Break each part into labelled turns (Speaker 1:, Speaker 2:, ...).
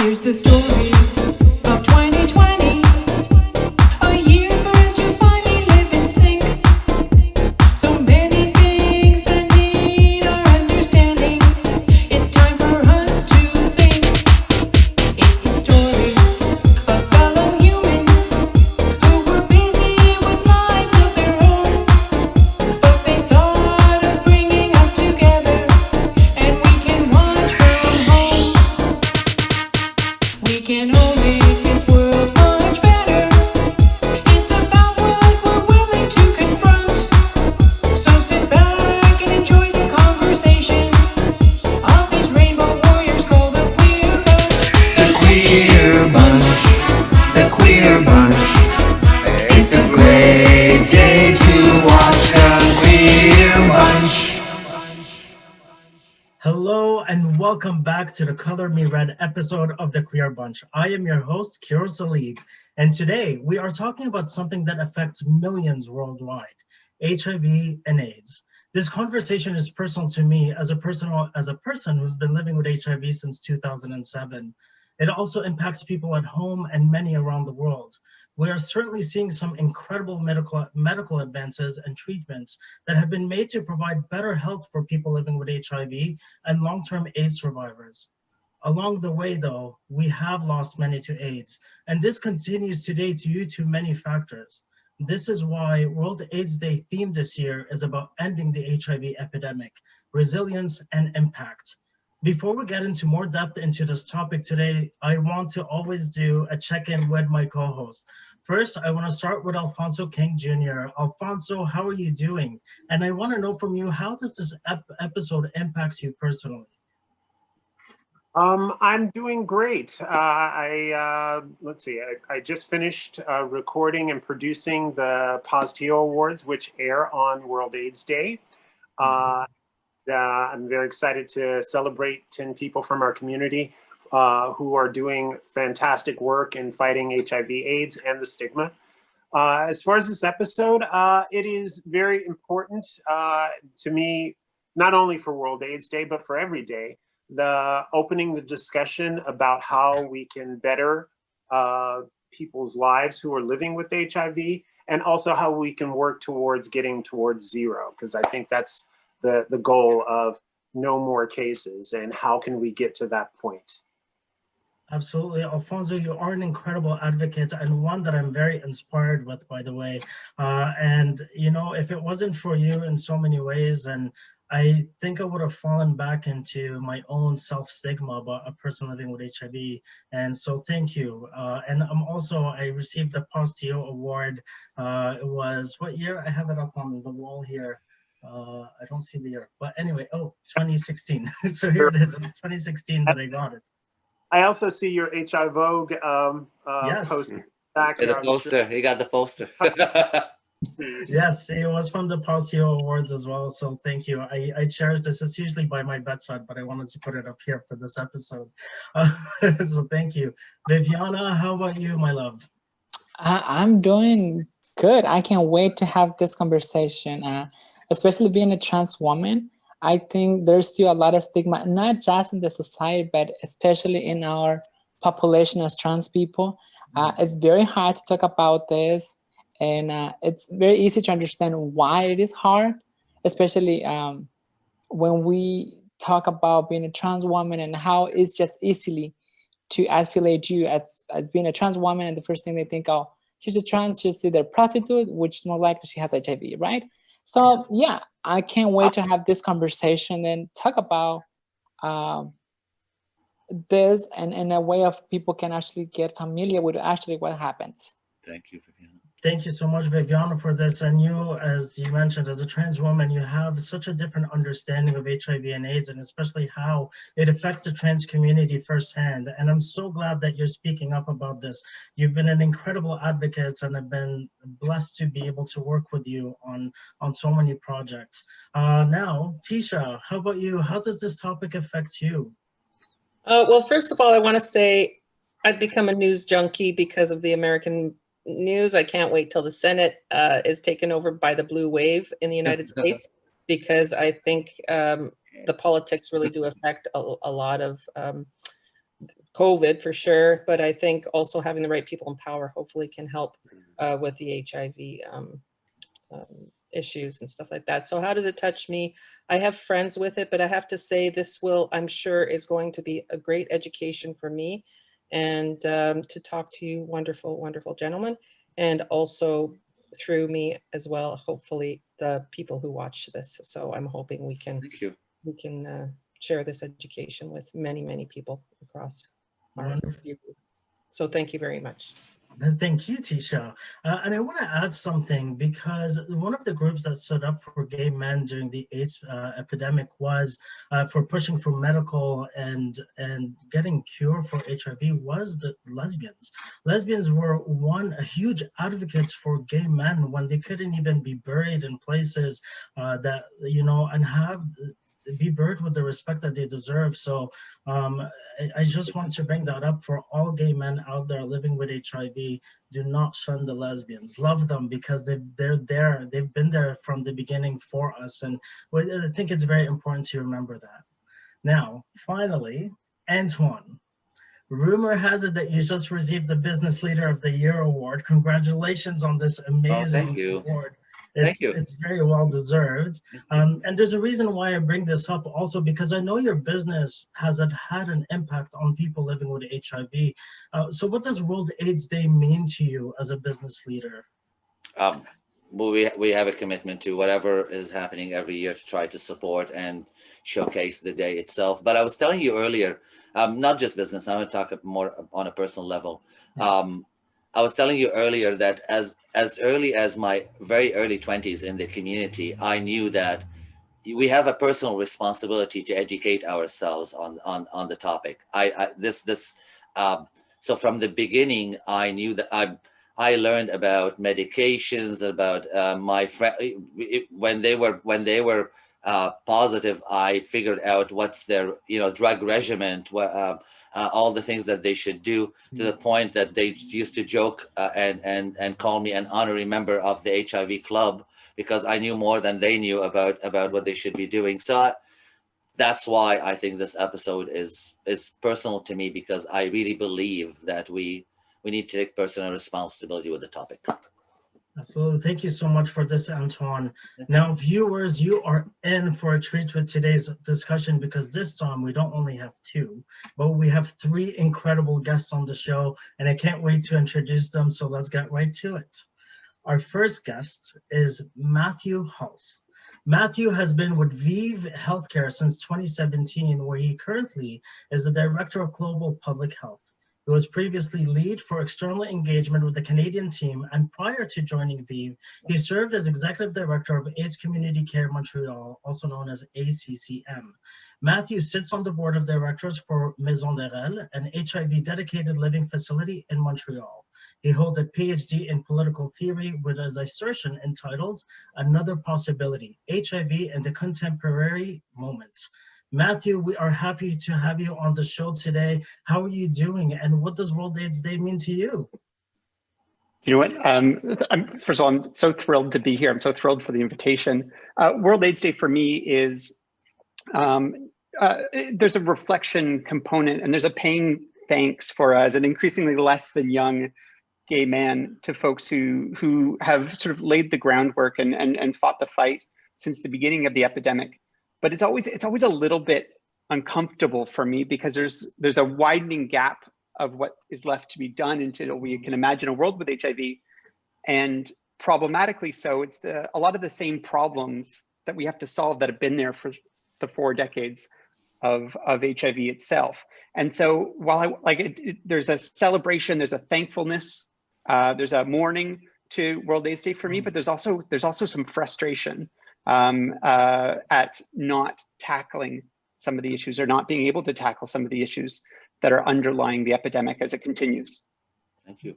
Speaker 1: Here's the story of 2020, a year for us to finally live in sync. So many things that need our understanding. It's time for us to think. It's the story of fellow humans who were busy with lives of their own, but they thought of bringing us together, and we can watch from home. We can all make this world much better. It's about what we're willing to confront. So sit back and enjoy the conversation of these rainbow warriors called the Queer Bunch.
Speaker 2: The Queer Bunch, the Queer Bunch. It's a great day to watch the Queer Bunch.
Speaker 3: Hello and welcome back to the Color Me Red episode of the Queer Bunch. I am your host, Kero Saleib, and today we are talking about something that affects millions worldwide, HIV and AIDS. This conversation is personal to me as a person who's been living with HIV since 2007. It also impacts people at home and many around the world. We are certainly seeing some incredible medical advances and treatments that have been made to provide better health for people living with HIV and long-term AIDS survivors. Along the way, though, we have lost many to AIDS, and this continues today due to many factors. This is why World AIDS Day theme this year is about ending the HIV epidemic, resilience, and impact. Before we get into more depth into this topic today, I want to always do a check-in with my co-host. First, I want to start with Alphonso King Jr. Alphonso, how are you doing? And I want to know from you, how does this episode impact you personally?
Speaker 4: I'm doing great. Let's see, I just finished recording and producing the PinkPlayMags Awards, which air on World AIDS Day. I'm very excited to celebrate 10 people from our community who are doing fantastic work in fighting HIV/AIDS and the stigma. As far as this episode, it is very important to me, not only for World AIDS Day, but for every day, opening the discussion about how we can better people's lives who are living with HIV, and also how we can work towards getting towards zero, because I think that's the goal of no more cases, and how can we get to that point?
Speaker 3: Absolutely. Alphonso, you are an incredible advocate and one that I'm very inspired with, by the way. And, you know, if it wasn't for you in so many ways, and I think I would have fallen back into my own self-stigma about a person living with HIV. And so thank you. And I received the PinkPlayMags Award. It was, what year? I have it up on the wall here. I don't see the year, but anyway, 2016. So here it is, it was 2016 that I got it.
Speaker 4: I also see your HI Vogue
Speaker 3: Yes.
Speaker 4: post back
Speaker 5: The poster, he got the poster.
Speaker 3: Yes, it was from the PinkPlayMags Awards as well, so thank you. I cherish this. It's usually by my bedside, but I wanted to put it up here for this episode. So thank you. Viviana, how about you, my love?
Speaker 6: I'm doing good. I can't wait to have this conversation. Especially being a trans woman, I think there's still a lot of stigma, not just in the society, but especially in our population as trans people. It's very hard to talk about this, and it's very easy to understand why it is hard, especially when we talk about being a trans woman and how it's just easily to affiliate you as being a trans woman, and the first thing they think, oh, she's a trans, she's either a prostitute, which is more likely she has HIV, right? So yeah, I can't wait to have this conversation and talk about this, and in a way of people can actually get familiar with actually what happens.
Speaker 5: Thank you, Viviana.
Speaker 3: Thank you so much, Viviana, for this. And you, as you mentioned, as a trans woman, you have such a different understanding of HIV and AIDS, and especially how it affects the trans community firsthand. And I'm so glad that you're speaking up about this. You've been an incredible advocate, and I've been blessed to be able to work with you on so many projects. Now, Ticha, how about you? How does this topic affect you?
Speaker 7: Well, first of all, I want to say I've become a news junkie because of the American news. I can't wait till the Senate is taken over by the blue wave in the United States, because I think the politics really do affect a lot of COVID for sure, but I think also having the right people in power hopefully can help with the HIV issues and stuff like that. So how does it touch me? I have friends with it, but I have to say this will, I'm sure, is going to be a great education for me, and to talk to you wonderful, wonderful gentlemen, and also through me as well, hopefully the people who watch this. So I'm hoping we can share this education with many, many people across our viewers. So thank you very much.
Speaker 3: Thank you, Ticha. And I want to add something, because one of the groups that stood up for gay men during the AIDS epidemic was for pushing for medical and getting cure for HIV was the lesbians. Lesbians were huge advocates for gay men when they couldn't even be buried in places that, you know, and be buried with the respect that they deserve. So I just want to bring that up for all gay men out there living with HIV. Do not shun the lesbians. Love them, because they're there. They've been there from the beginning for us. And I think it's very important to remember that. Now, finally, Antoine. Rumor has it that you just received the Business Leader of the Year award. Congratulations on this amazing award.
Speaker 5: Thank you.
Speaker 3: It's very well deserved. And there's a reason why I bring this up also, because I know your business has had an impact on people living with HIV. So what does World AIDS Day mean to you as a business leader?
Speaker 5: Well, we have a commitment to whatever is happening every year to try to support and showcase the day itself. But I was telling you earlier, not just business, I'm going to talk more on a personal level. I was telling you earlier that as early as my very early 20s in the community, I knew that we have a personal responsibility to educate ourselves on the topic. So from the beginning, I knew that I learned about medications, about my friend when they were positive. I figured out what's their drug regimen, all the things that they should do, to the point that they used to joke and call me an honorary member of the HIV club, because I knew more than they knew about what they should be doing. So that's why I think this episode is personal to me, because I really believe that we need to take personal responsibility with the topic.
Speaker 3: Absolutely. Thank you so much for this, Antoine. Now, viewers, you are in for a treat with today's discussion, because this time we don't only have two, but we have three incredible guests on the show, and I can't wait to introduce them. So let's get right to it. Our first guest is Matthew Halse. Matthew has been with ViV Healthcare since 2017, where he currently is the Director of Global Public Health. He was previously lead for external engagement with the Canadian team, and prior to joining ViV, he served as Executive Director of AIDS Community Care Montreal, also known as ACCM. Matthew sits on the board of directors for Maison de Rel, an HIV dedicated living facility in Montreal. He holds a PhD in political theory with a dissertation entitled Another Possibility, HIV in the Contemporary Moment. Matthew, we are happy to have you on the show today. How are you doing, and what does World AIDS Day mean to you?
Speaker 8: You know what? First of all, I'm so thrilled to be here. I'm so thrilled for the invitation. World AIDS Day for me is, there's a reflection component, and there's a paying thanks for as an increasingly less than young gay man to folks who have sort of laid the groundwork and fought the fight since the beginning of the epidemic. But it's always a little bit uncomfortable for me, because there's a widening gap of what is left to be done until we can imagine a world with HIV, and problematically so, it's a lot of the same problems that we have to solve that have been there for the 4 decades of HIV itself. And so while there's a celebration, there's a thankfulness, there's a mourning to World AIDS Day for me, but there's also some frustration at not tackling some of the issues, or not being able to tackle some of the issues that are underlying the epidemic as it continues.
Speaker 5: Thank you.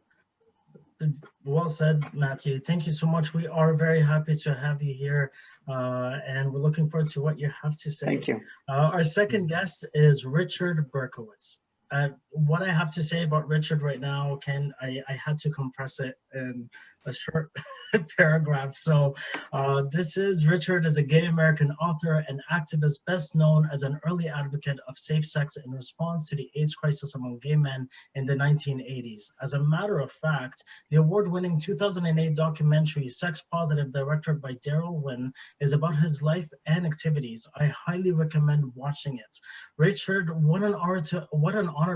Speaker 3: Well said, Matthew. Thank you so much. We are very happy to have you here, and we're looking forward to what you have to say.
Speaker 8: Thank you.
Speaker 3: Our second guest is Richard Berkowitz. What I have to say about Richard right now, I had to compress it in a short paragraph. So Richard is a gay American author and activist, best known as an early advocate of safe sex in response to the AIDS crisis among gay men in the 1980s. As a matter of fact, the award-winning 2008 documentary Sex Positive, directed by Daryl Wynn, is about his life and activities. I highly recommend watching it. Richard, what an honor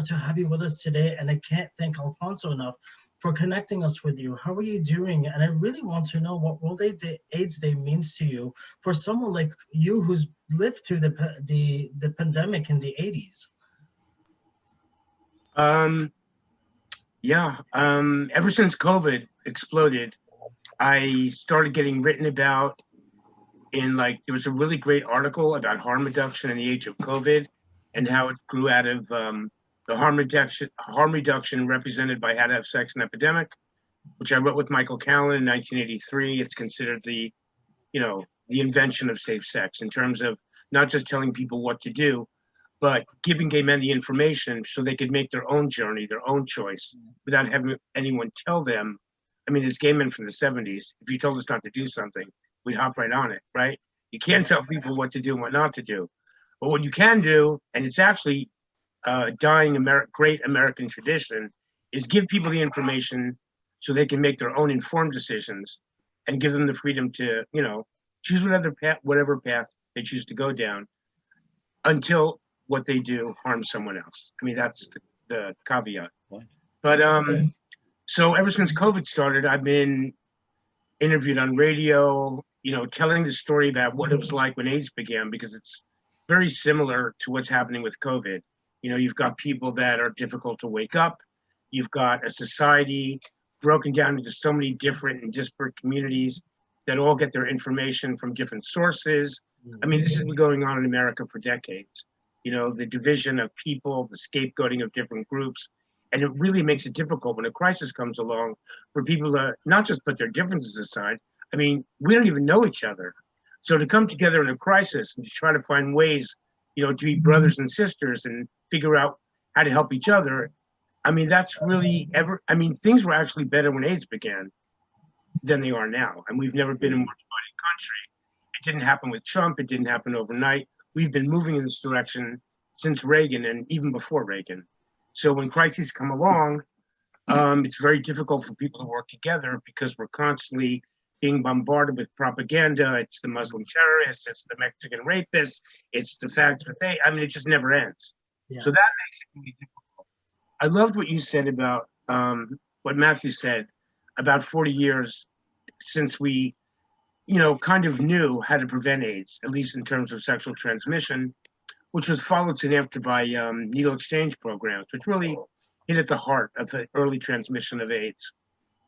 Speaker 3: to have you with us today, and I can't thank Alphonso enough for connecting us with you. How are you doing? And I really want to know what World AIDS Day means to you for someone like you who's lived through the pandemic in the 80s.
Speaker 9: Ever since COVID exploded, I started getting written about in there was a really great article about harm reduction in the age of COVID and how it grew out of the harm reduction represented by How to Have Sex in Epidemic, which I wrote with Michael Callan in 1983. It's considered the invention of safe sex in terms of not just telling people what to do, but giving gay men the information so they could make their own journey, their own choice, without having anyone tell them. I mean, as gay men from the 70s, if you told us not to do something, we'd hop right on it, right? You can't tell people what to do and what not to do. But what you can do, and it's actually dying great American tradition, is give people the information so they can make their own informed decisions and give them the freedom to, choose whatever path they choose to go down until what they do harms someone else. I mean, that's the caveat. But so ever since COVID started, I've been interviewed on radio, telling the story about what it was like when AIDS began, because it's very similar to what's happening with COVID. You've got people that are difficult to wake up. You've got a society broken down into so many different and disparate communities that all get their information from different sources. I mean, this has been going on in America for decades. The division of people, the scapegoating of different groups. And it really makes it difficult when a crisis comes along for people to not just put their differences aside. I mean, we don't even know each other. So to come together in a crisis and to try to find ways, to be brothers and sisters and figure out how to help each other. I mean, that's really things were actually better when AIDS began than they are now. And we've never been a more divided country. It didn't happen with Trump. It didn't happen overnight. We've been moving in this direction since Reagan and even before Reagan. So when crises come along, it's very difficult for people to work together because we're constantly being bombarded with propaganda. It's the Muslim terrorists, it's the Mexican rapists, it's the fact that it just never ends. Yeah. So that makes it really difficult. I loved what you said about what Matthew said about 40 years since we, kind of knew how to prevent AIDS, at least in terms of sexual transmission, which was followed soon after by needle exchange programs, which really hit at the heart of the early transmission of AIDS.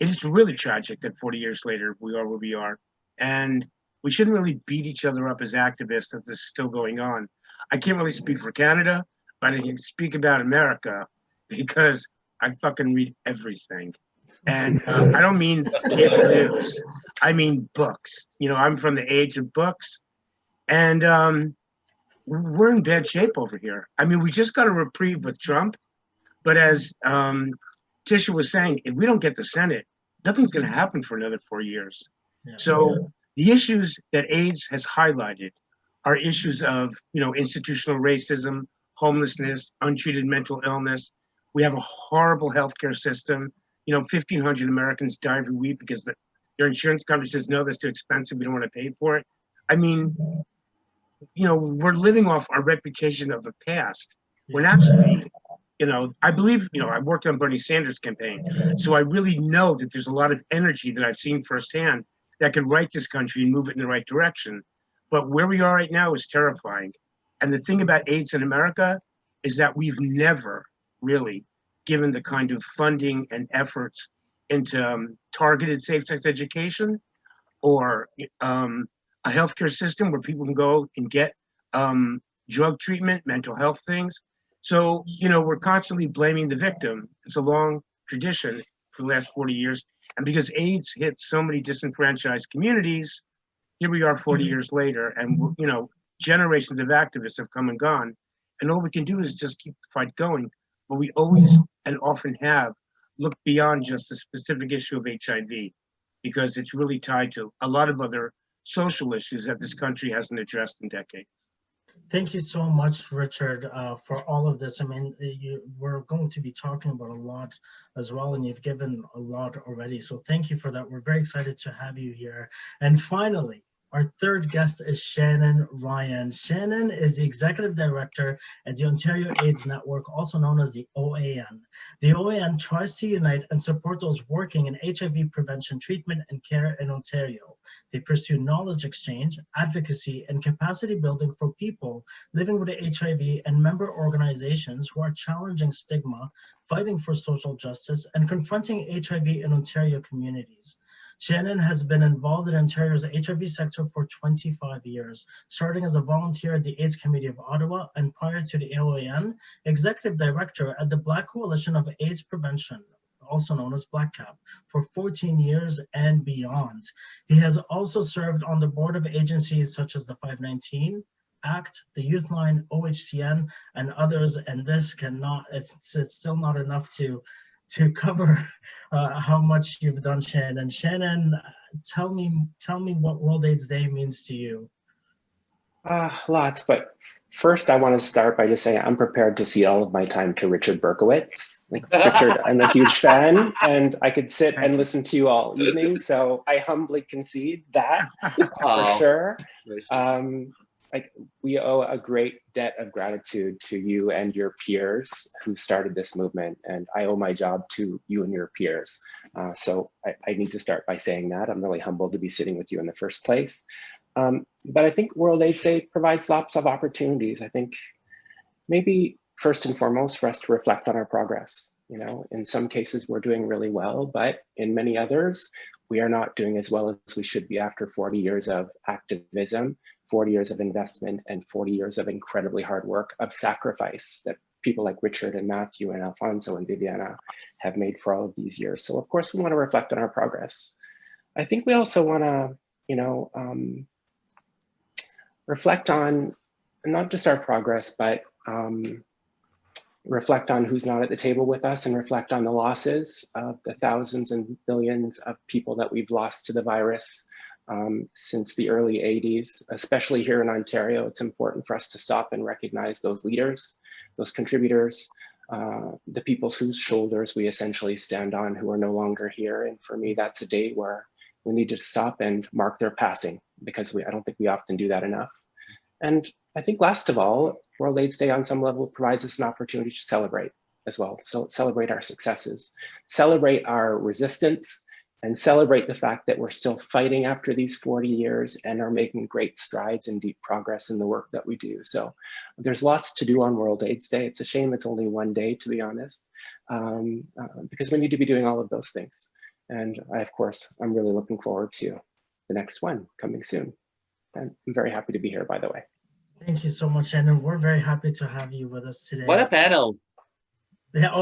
Speaker 9: It is really tragic that 40 years later, we are where we are. And we shouldn't really beat each other up as activists if this is still going on. I can't really speak for Canada, but I can speak about America because I fucking read everything. And I don't mean cable news. I mean books. I'm from the age of books. And we're in bad shape over here. I mean, we just got a reprieve with Trump. But as Ticha was saying, if we don't get the Senate, nothing's going to happen for another 4 years. Yeah. So the issues that AIDS has highlighted are issues of, institutional racism, homelessness, untreated mental illness. We have a horrible healthcare system. 1,500 Americans die every week because their insurance company says, no, that's too expensive. We don't want to pay for it. I mean, we're living off our reputation of the past. When actually, I believe, I worked on Bernie Sanders' campaign. So I really know that there's a lot of energy that I've seen firsthand that could right this country and move it in the right direction. But where we are right now is terrifying. And the thing about AIDS in America is that we've never really given the kind of funding and efforts into targeted safe-sex education or a healthcare system where people can go and get drug treatment, mental health things. So, we're constantly blaming the victim. It's a long tradition for the last 40 years. And because AIDS hit so many disenfranchised communities, here we are 40 years later, and, generations of activists have come and gone. And all we can do is just keep the fight going. But we always and often have looked beyond just the specific issue of HIV. because it's really tied to a lot of other social issues that this country hasn't addressed in decades.
Speaker 3: Thank you so much, Richard, for all of this. I mean, we're going to be talking about a lot as well, and you've given a lot already. So thank you for that. We're very excited to have you here. And finally, our third guest is Shannon Ryan. Shannon is the Executive Director at the Ontario AIDS Network, also known as the OAN. The OAN tries to unite and support those working in HIV prevention, treatment, and care in Ontario. They pursue knowledge exchange, advocacy, and capacity building for people living with HIV and member organizations who are challenging stigma, fighting for social justice, and confronting HIV in Ontario communities. Shannon has been involved in Ontario's HIV sector for 25 years, starting as a volunteer at the AIDS Committee of Ottawa and prior to the AOAN, Executive Director at the Black Coalition of AIDS Prevention, also known as Black CAP, for 14 years and beyond. He has also served on the board of agencies such as the 519, ACT, the Youth Line, OHCN, and others, and this cannot, it's still not enough to cover how much you've done, Shannon. Shannon, tell me what World AIDS Day means to you.
Speaker 10: Lots, but first I want to start by just saying I'm prepared to cede all of my time to Richard Berkowitz. Like, Richard, I'm a huge fan, and I could sit and listen to you all evening, so I humbly concede that for sure. Like, we owe a great debt of gratitude to you and your peers who started this movement, and I owe my job to you and your peers. So I need to start by saying that. I'm really humbled to be sitting with you in the first place. But I think World AIDS Day provides lots of opportunities. I think maybe first and foremost for us to reflect on our progress. You know, in some cases we're doing really well, but in many others, we are not doing as well as we should be after 40 years of activism, 40 years of investment, and 40 years of incredibly hard work, of sacrifice that people like Richard and Matthew and Alphonso and Viviana have made for all of these years. So of course we want to reflect on our progress. I think we also want to, you know, reflect on not just our progress, but reflect on who's not at the table with us, and reflect on the losses of the thousands and billions of people that we've lost to the virus since the early 80s, especially here in Ontario. It's important for us to stop and recognize those leaders, those contributors, the people whose shoulders we essentially stand on, who are no longer here. And for me, that's a day where we need to stop and mark their passing, because I don't think we often do that enough. And I think last of all, World AIDS Day on some level provides us an opportunity to celebrate as well. So celebrate our successes, celebrate our resistance, and celebrate the fact that we're still fighting after these 40 years and are making great strides and deep progress in the work that we do. So there's lots to do on World AIDS Day. It's a shame it's only one day, to be honest, because we need to be doing all of those things. And of course, I'm really looking forward to the next one coming soon. And I'm very happy to be here, by the way.
Speaker 3: Thank you so much, Shannon. We're very happy to have you with us today.
Speaker 5: What a panel.
Speaker 3: Yeah,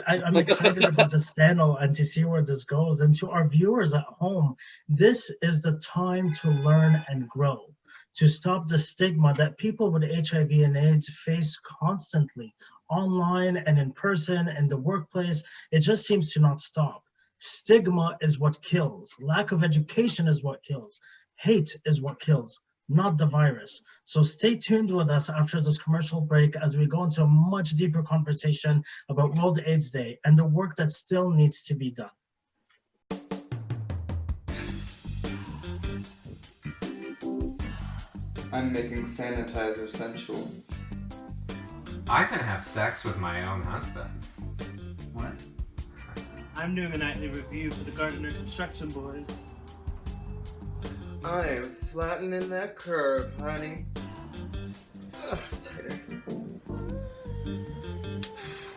Speaker 3: I'm excited about this panel and to see where this goes. And to our viewers at home, this is the time to learn and grow, to stop the stigma that people with HIV and AIDS face constantly, online and in person and the workplace. It just seems to not stop. Stigma is what kills. Lack of education is what kills. Hate is what kills, not the virus. So stay tuned with us after this commercial break as we go into a much deeper conversation about World AIDS Day and the work that still needs to be done.
Speaker 11: I'm making sanitizer sensual.
Speaker 12: I can have sex with my own husband.
Speaker 13: What? I'm doing a nightly review for the Gardner Construction Boys.
Speaker 11: I am flattening that curve, honey. Ugh, tighter.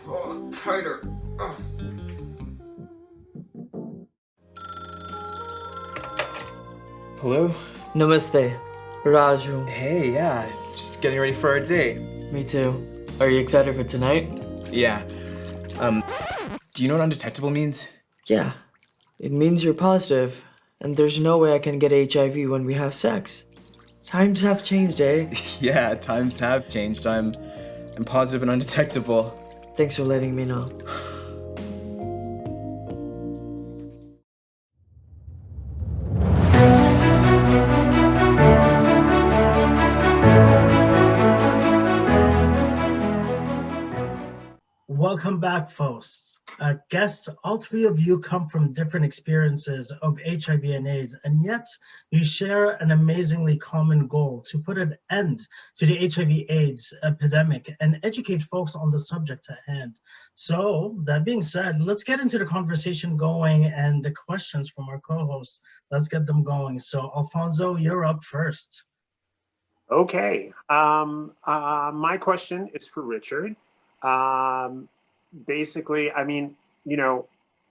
Speaker 11: Oh, tighter. Ugh.
Speaker 14: Hello?
Speaker 15: Namaste. Raju.
Speaker 14: Hey, yeah, just getting ready for our date.
Speaker 15: Me too. Are you excited for tonight?
Speaker 14: Yeah. Do you know what undetectable means?
Speaker 15: Yeah. It means you're positive, and there's no way I can get HIV when we have sex. Times have changed, eh?
Speaker 14: Yeah, times have changed. I'm positive and undetectable.
Speaker 15: Thanks for letting me know.
Speaker 3: Welcome back, folks. Guests, all three of you come from different experiences of HIV and AIDS, and yet you share an amazingly common goal to put an end to the HIV/AIDS epidemic and educate folks on the subject at hand. So, that being said, let's get into the conversation going and the questions from our co-hosts. Let's get them going. So, Alphonso, you're up first.
Speaker 4: Okay. My question is for Richard. Basically, I mean, you know,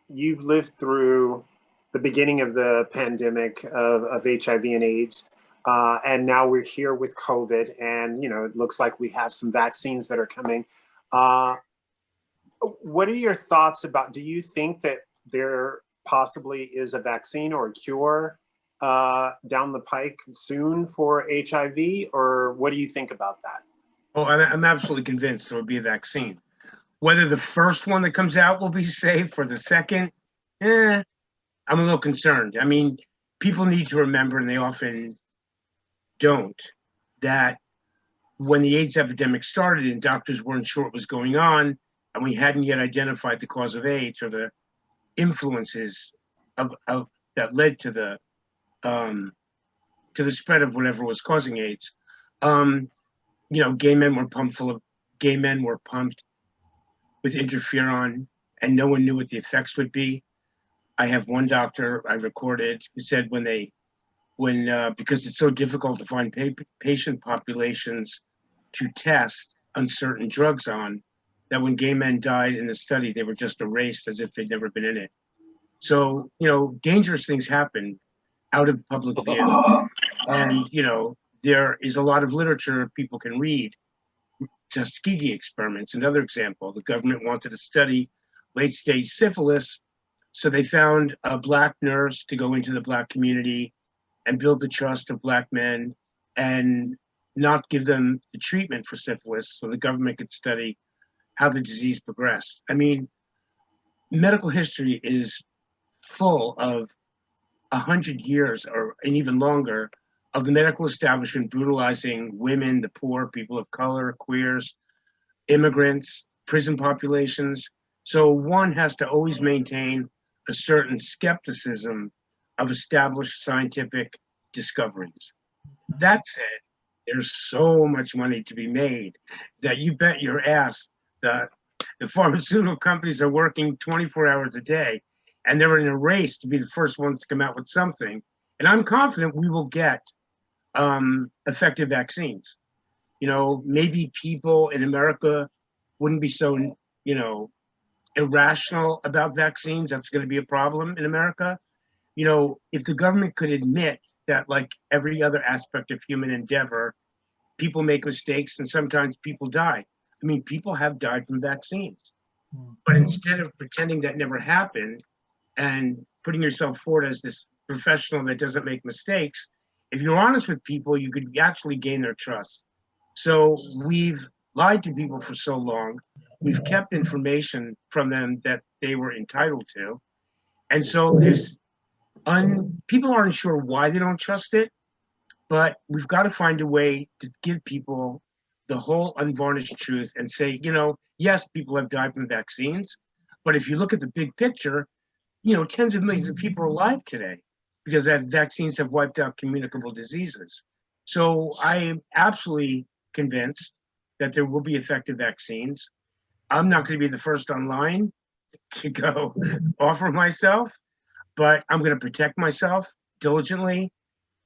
Speaker 4: you've lived through the beginning of the pandemic of HIV and AIDS, and now we're here with COVID, and, you know, it looks like we have some vaccines that are coming. What are your thoughts about, do you think that there possibly is a vaccine or a cure down the pike soon for HIV, or what do you think about that?
Speaker 9: Oh, I'm absolutely convinced there will be a vaccine. Whether the first one that comes out will be safe or the second, I'm a little concerned. I mean, people need to remember, and they often don't, that when the AIDS epidemic started and doctors weren't sure what was going on, and we hadn't yet identified the cause of AIDS or the influences of that led to the spread of whatever was causing AIDS. You know, gay men were pumped with interferon, and no one knew what the effects would be. I have one doctor I recorded who said because it's so difficult to find patient populations to test uncertain drugs on, that when gay men died in the study, they were just erased as if they'd never been in it. So, you know, dangerous things happen out of public view. And, you know, there is a lot of literature people can read. Tuskegee experiments, another example. The government wanted to study late-stage syphilis, so they found a Black nurse to go into the Black community and build the trust of Black men and not give them the treatment for syphilis so the government could study how the disease progressed. I mean, medical history is full of 100 years and even longer of the medical establishment brutalizing women, the poor, people of color, queers, immigrants, prison populations. So one has to always maintain a certain skepticism of established scientific discoveries. That said, there's so much money to be made that you bet your ass that the pharmaceutical companies are working 24 hours a day, and they're in a race to be the first ones to come out with something. And I'm confident we will get effective vaccines. You know, maybe people in America wouldn't be so, you know, irrational about vaccines. That's going to be a problem in America. You know, if the government could admit that, like every other aspect of human endeavor, people make mistakes and sometimes people die. I mean, people have died from vaccines. But instead of pretending that never happened and putting yourself forward as this professional that doesn't make mistakes, if you're honest with people, you could actually gain their trust. So we've lied to people for so long. We've kept information from them that they were entitled to. And so people aren't sure why they don't trust it, but we've got to find a way to give people the whole unvarnished truth and say, you know, yes, people have died from vaccines, but if you look at the big picture, you know, tens of millions of people are alive today because vaccines have wiped out communicable diseases. So I am absolutely convinced that there will be effective vaccines. I'm not going to be the first online to go offer myself, but I'm going to protect myself diligently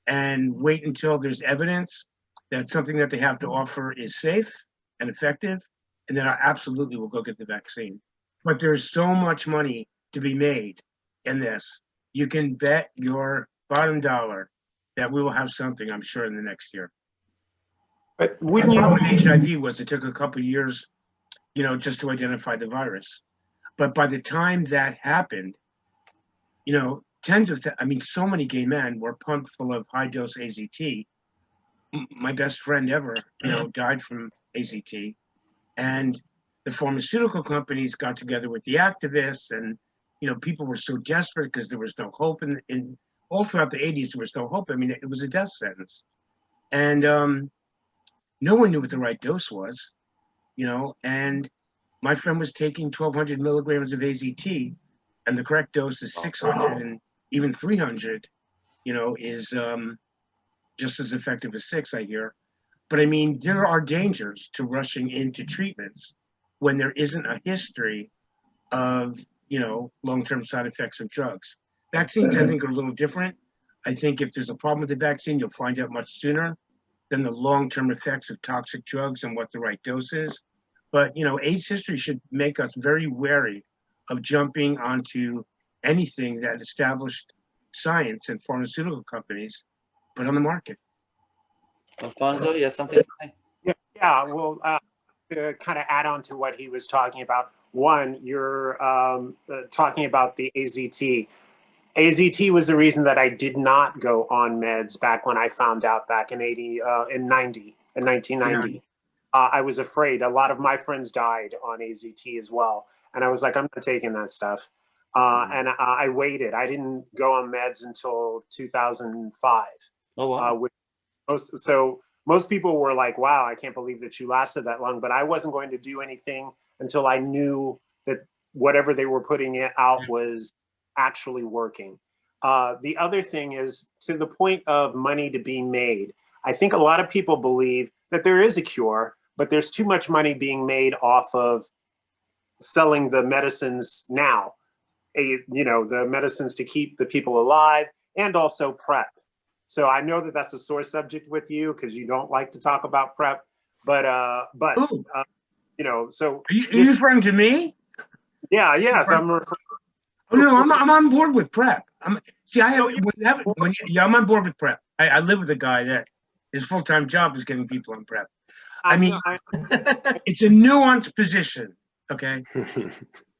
Speaker 9: and wait until there's evidence that something that they have to offer is safe and effective, and then I absolutely will go get the vaccine. But there's so much money to be made in this. You can bet your bottom dollar that we will have something, I'm sure, in the next year.
Speaker 4: But wouldn't you?
Speaker 9: What HIV was, it took a couple of years, you know, just to identify the virus. But by the time that happened, you know, so many gay men were pumped full of high-dose AZT. My best friend ever, you know, died from AZT. And the pharmaceutical companies got together with the activists, and, you know, people were so desperate because there was no hope. And all throughout the 80s, there was no hope. I mean, it was a death sentence. And no one knew what the right dose was, you know, and My friend was taking 1,200 milligrams of AZT, and the correct dose is 600, and even 300, is just as effective as 6, I hear. But I mean, there are dangers to rushing into treatments when there isn't a history of, long-term side effects of drugs. Vaccines, I think, are a little different. I think if there's a problem with the vaccine, you'll find out much sooner than the long-term effects of toxic drugs and what the right dose is. But, AIDS history should make us very wary of jumping onto anything that established science and pharmaceutical companies put on the market.
Speaker 5: Alfonso, you have something to say?
Speaker 4: Yeah, well, to kind of add on to what he was talking about, one, you're talking about the AZT. AZT was the reason that I did not go on meds back when I found out back in 1990. Yeah. I was afraid. A lot of my friends died on AZT as well. And I was like, I'm not taking that stuff. And I waited. I didn't go on meds until 2005.
Speaker 5: Oh, wow.
Speaker 4: Most people were like, wow, I can't believe that you lasted that long. But I wasn't going to do anything until I knew that whatever they were putting it out was actually working. The other thing is, to the point of money to be made, I think a lot of people believe that there is a cure, but there's too much money being made off of selling the medicines now, the medicines to keep the people alive, and also PrEP. So I know that that's a sore subject with you because you don't like to talk about PrEP, but so
Speaker 9: are you referring to me?
Speaker 4: Yeah, yes, I'm referring.
Speaker 9: Oh no, I'm on board with PrEP. I'm on board with PrEP. I live with a guy that his full-time job is getting people on PrEP. I mean, it's a nuanced position. Okay.
Speaker 4: I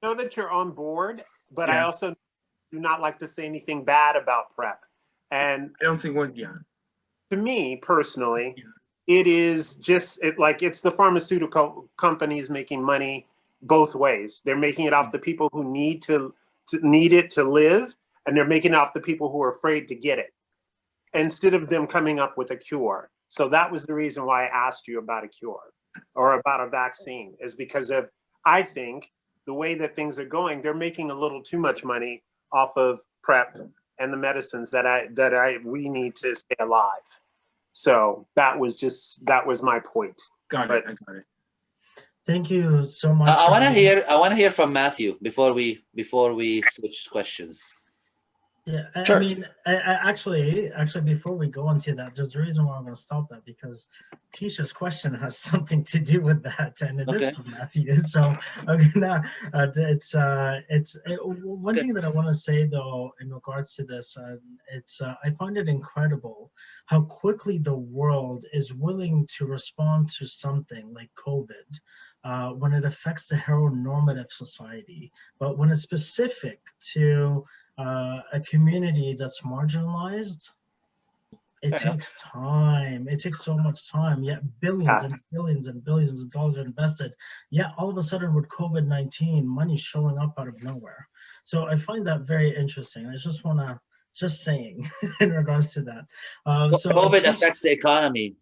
Speaker 4: know that you're on board, but I also do not like to say anything bad about PrEP. And
Speaker 9: I don't think
Speaker 4: to me personally, it is just it's the pharmaceutical companies making money both ways. They're making it off the people who need it to live, and they're making it off the people who are afraid to get it, instead of them coming up with a cure. So that was the reason why I asked you about a cure or about a vaccine, is because of, I think, the way that things are going, they're making a little too much money off of PrEP and the medicines that we need to stay alive. So that was my point.
Speaker 9: Got it. I got it.
Speaker 3: Thank you so much.
Speaker 5: I want to hear from Matthew before we switch questions.
Speaker 3: Yeah,
Speaker 10: Sure.
Speaker 3: I mean, actually, before we go into that, there's a reason why I'm going to stop that, because Ticha's question has something to do with that, and it is from Matthew. So I'm gonna. One thing that I want to say though in regards to this, I find it incredible how quickly the world is willing to respond to something like COVID when it affects the heteronormative society, but when it's specific to a community that's marginalized, it takes time. It takes so much time. Yet billions and billions and billions of dollars are invested. Yet all of a sudden with COVID-19, money showing up out of nowhere. So I find that very interesting. I just want to saying in regards to that. So
Speaker 5: COVID affects the economy.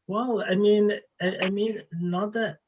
Speaker 3: Well, I mean, not that.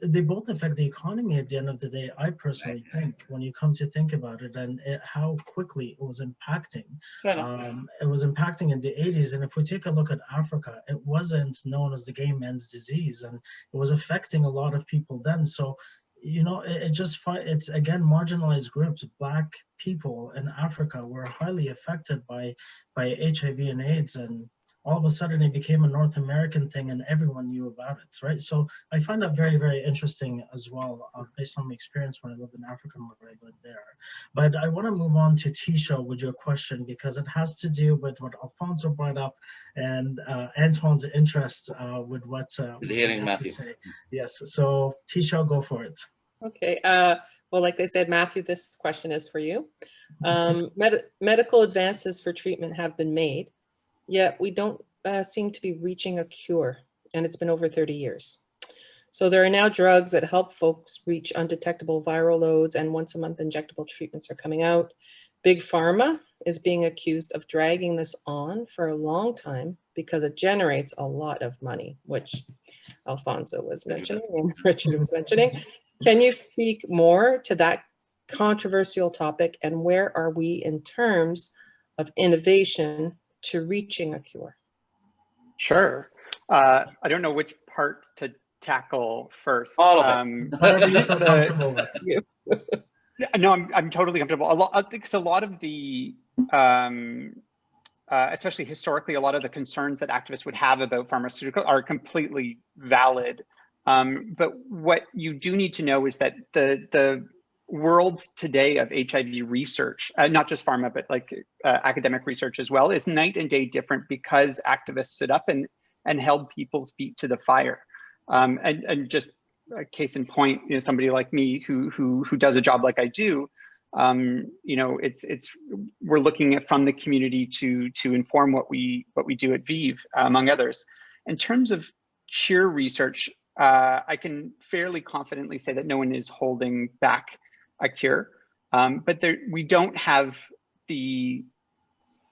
Speaker 3: They both affect the economy at the end of the day. I personally think, when you come to think about it, and how quickly it was impacting. It was impacting in the 80s, and if we take a look at Africa, it wasn't known as the gay men's disease, and it was affecting a lot of people then. So, it's again marginalized groups. Black people in Africa were highly affected by HIV and AIDS, and all of a sudden it became a North American thing and everyone knew about it, right? So I find that very, very interesting as well, based on my experience when I lived in Africa and what I lived there. But I want to move on to Ticha with your question, because it has to do with what Alphonso brought up and Antoine's interest with what
Speaker 5: hearing Matthew.
Speaker 3: Say. Yes, so Ticha, go for it.
Speaker 7: Okay, well, like I said, Matthew, this question is for you. Medical advances for treatment have been made, yet we don't seem to be reaching a cure, and it's been over 30 years. So there are now drugs that help folks reach undetectable viral loads, and once a month injectable treatments are coming out. Big Pharma is being accused of dragging this on for a long time because it generates a lot of money, which Alphonso was mentioning and Richard was mentioning. Can you speak more to that controversial topic, and where are we in terms of innovation to reaching a cure?
Speaker 8: Sure. I don't know which part to tackle first.
Speaker 5: All of it.
Speaker 3: Whatever you feel comfortable with.
Speaker 8: No, I'm totally comfortable. I think a lot of the, especially historically, a lot of the concerns that activists would have about pharmaceuticals are completely valid. But what you do need to know is that the world today of HIV research, not just pharma, but like academic research as well, is night and day different because activists stood up and held people's feet to the fire. And just a case in point, you know, somebody like me who does a job like I do, you know, we're looking at from the community to inform what we do at VIV, among others. In terms of cure research, I can fairly confidently say that no one is holding back a cure, but we don't have the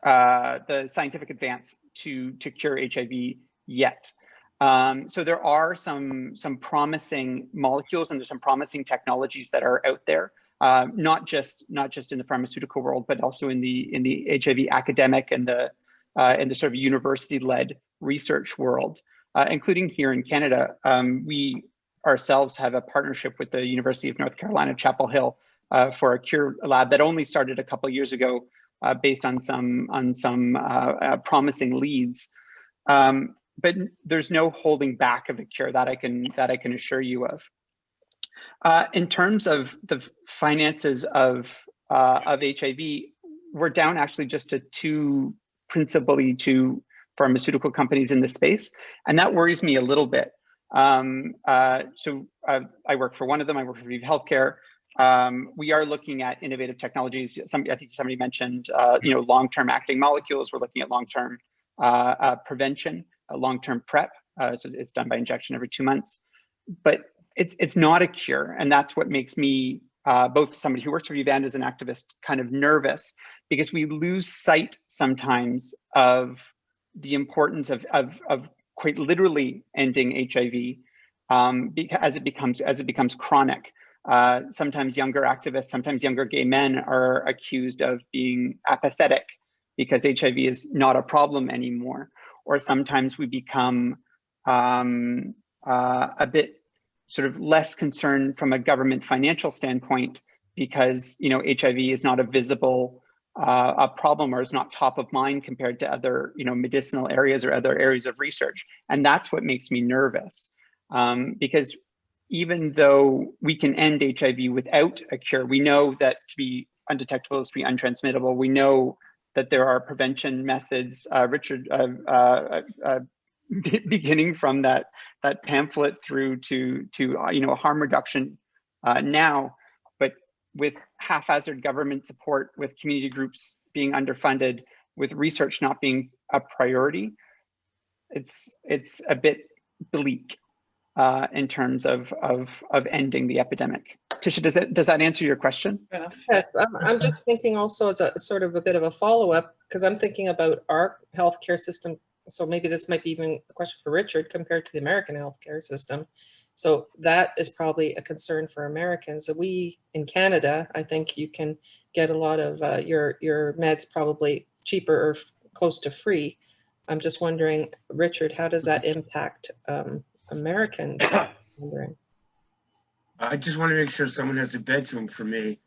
Speaker 8: scientific advance to cure HIV yet. So there are some promising molecules and there's some promising technologies that are out there, not just in the pharmaceutical world, but also in the HIV academic and the sort of university-led research world, including here in Canada. We ourselves have a partnership with the University of North Carolina, Chapel Hill, for a cure lab that only started a couple of years ago, based on some promising leads. But there's no holding back of a cure that I can assure you of. In terms of the finances of HIV, we're down actually just to principally two pharmaceutical companies in the space, and that worries me a little bit. So I work for one of them. I work for VIV Healthcare. We are looking at innovative technologies. I think somebody mentioned, you know, long-term acting molecules. We're looking at long-term prevention, long-term PrEP. So it's done by injection every 2 months, but it's not a cure, and that's what makes me, both somebody who works for VIV and as an activist, kind of nervous, because we lose sight sometimes of the importance of quite literally ending HIV, as it becomes chronic. Sometimes younger activists, sometimes younger gay men are accused of being apathetic because HIV is not a problem anymore. Or sometimes we become a bit sort of less concerned from a government financial standpoint because, you know, HIV is not a visible a problem, or is not top of mind compared to other, you know, medicinal areas or other areas of research. And that's what makes me nervous, because even though we can end HIV without a cure, we know that to be undetectable is to be untransmittable. We know that there are prevention methods, Richard, beginning from that pamphlet through to you know, harm reduction now, but with haphazard government support, with community groups being underfunded, with research not being a priority, it's a bit bleak in terms of ending the epidemic. Tisha, does that answer your question?
Speaker 7: Yes, I'm just thinking also as a sort of a bit of a follow-up, because I'm thinking about our healthcare system. So maybe this might be even a question for Richard compared to the American healthcare system. So that is probably a concern for Americans. We in Canada, I think you can get a lot of your meds probably cheaper or close to free. I'm just wondering, Richard, how does that impact Americans?
Speaker 9: I just want to make sure someone has a bedroom for me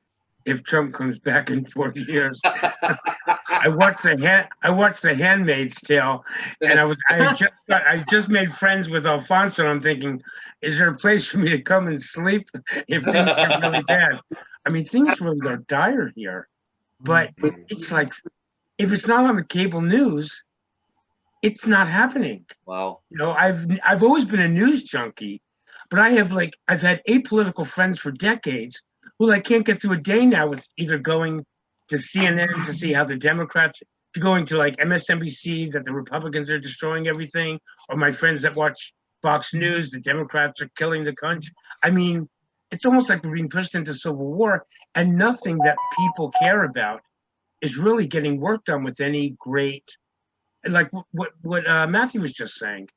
Speaker 9: if Trump comes back in 4 years. I watched The Handmaid's Tale, and I just made friends with Alphonso. And I'm thinking, is there a place for me to come and sleep if things get really bad? I mean, things really are dire here, but it's like, if it's not on the cable news, it's not happening.
Speaker 5: Wow.
Speaker 9: You know, I've always been a news junkie, but I've had apolitical friends for decades who can't get through a day now with either going to CNN to see how the Democrats, to going to MSNBC that the Republicans are destroying everything, or my friends that watch Fox News, the Democrats are killing the country. I mean, it's almost like we're being pushed into civil war, and nothing that people care about is really getting work done with any great, like what Matthew was just saying.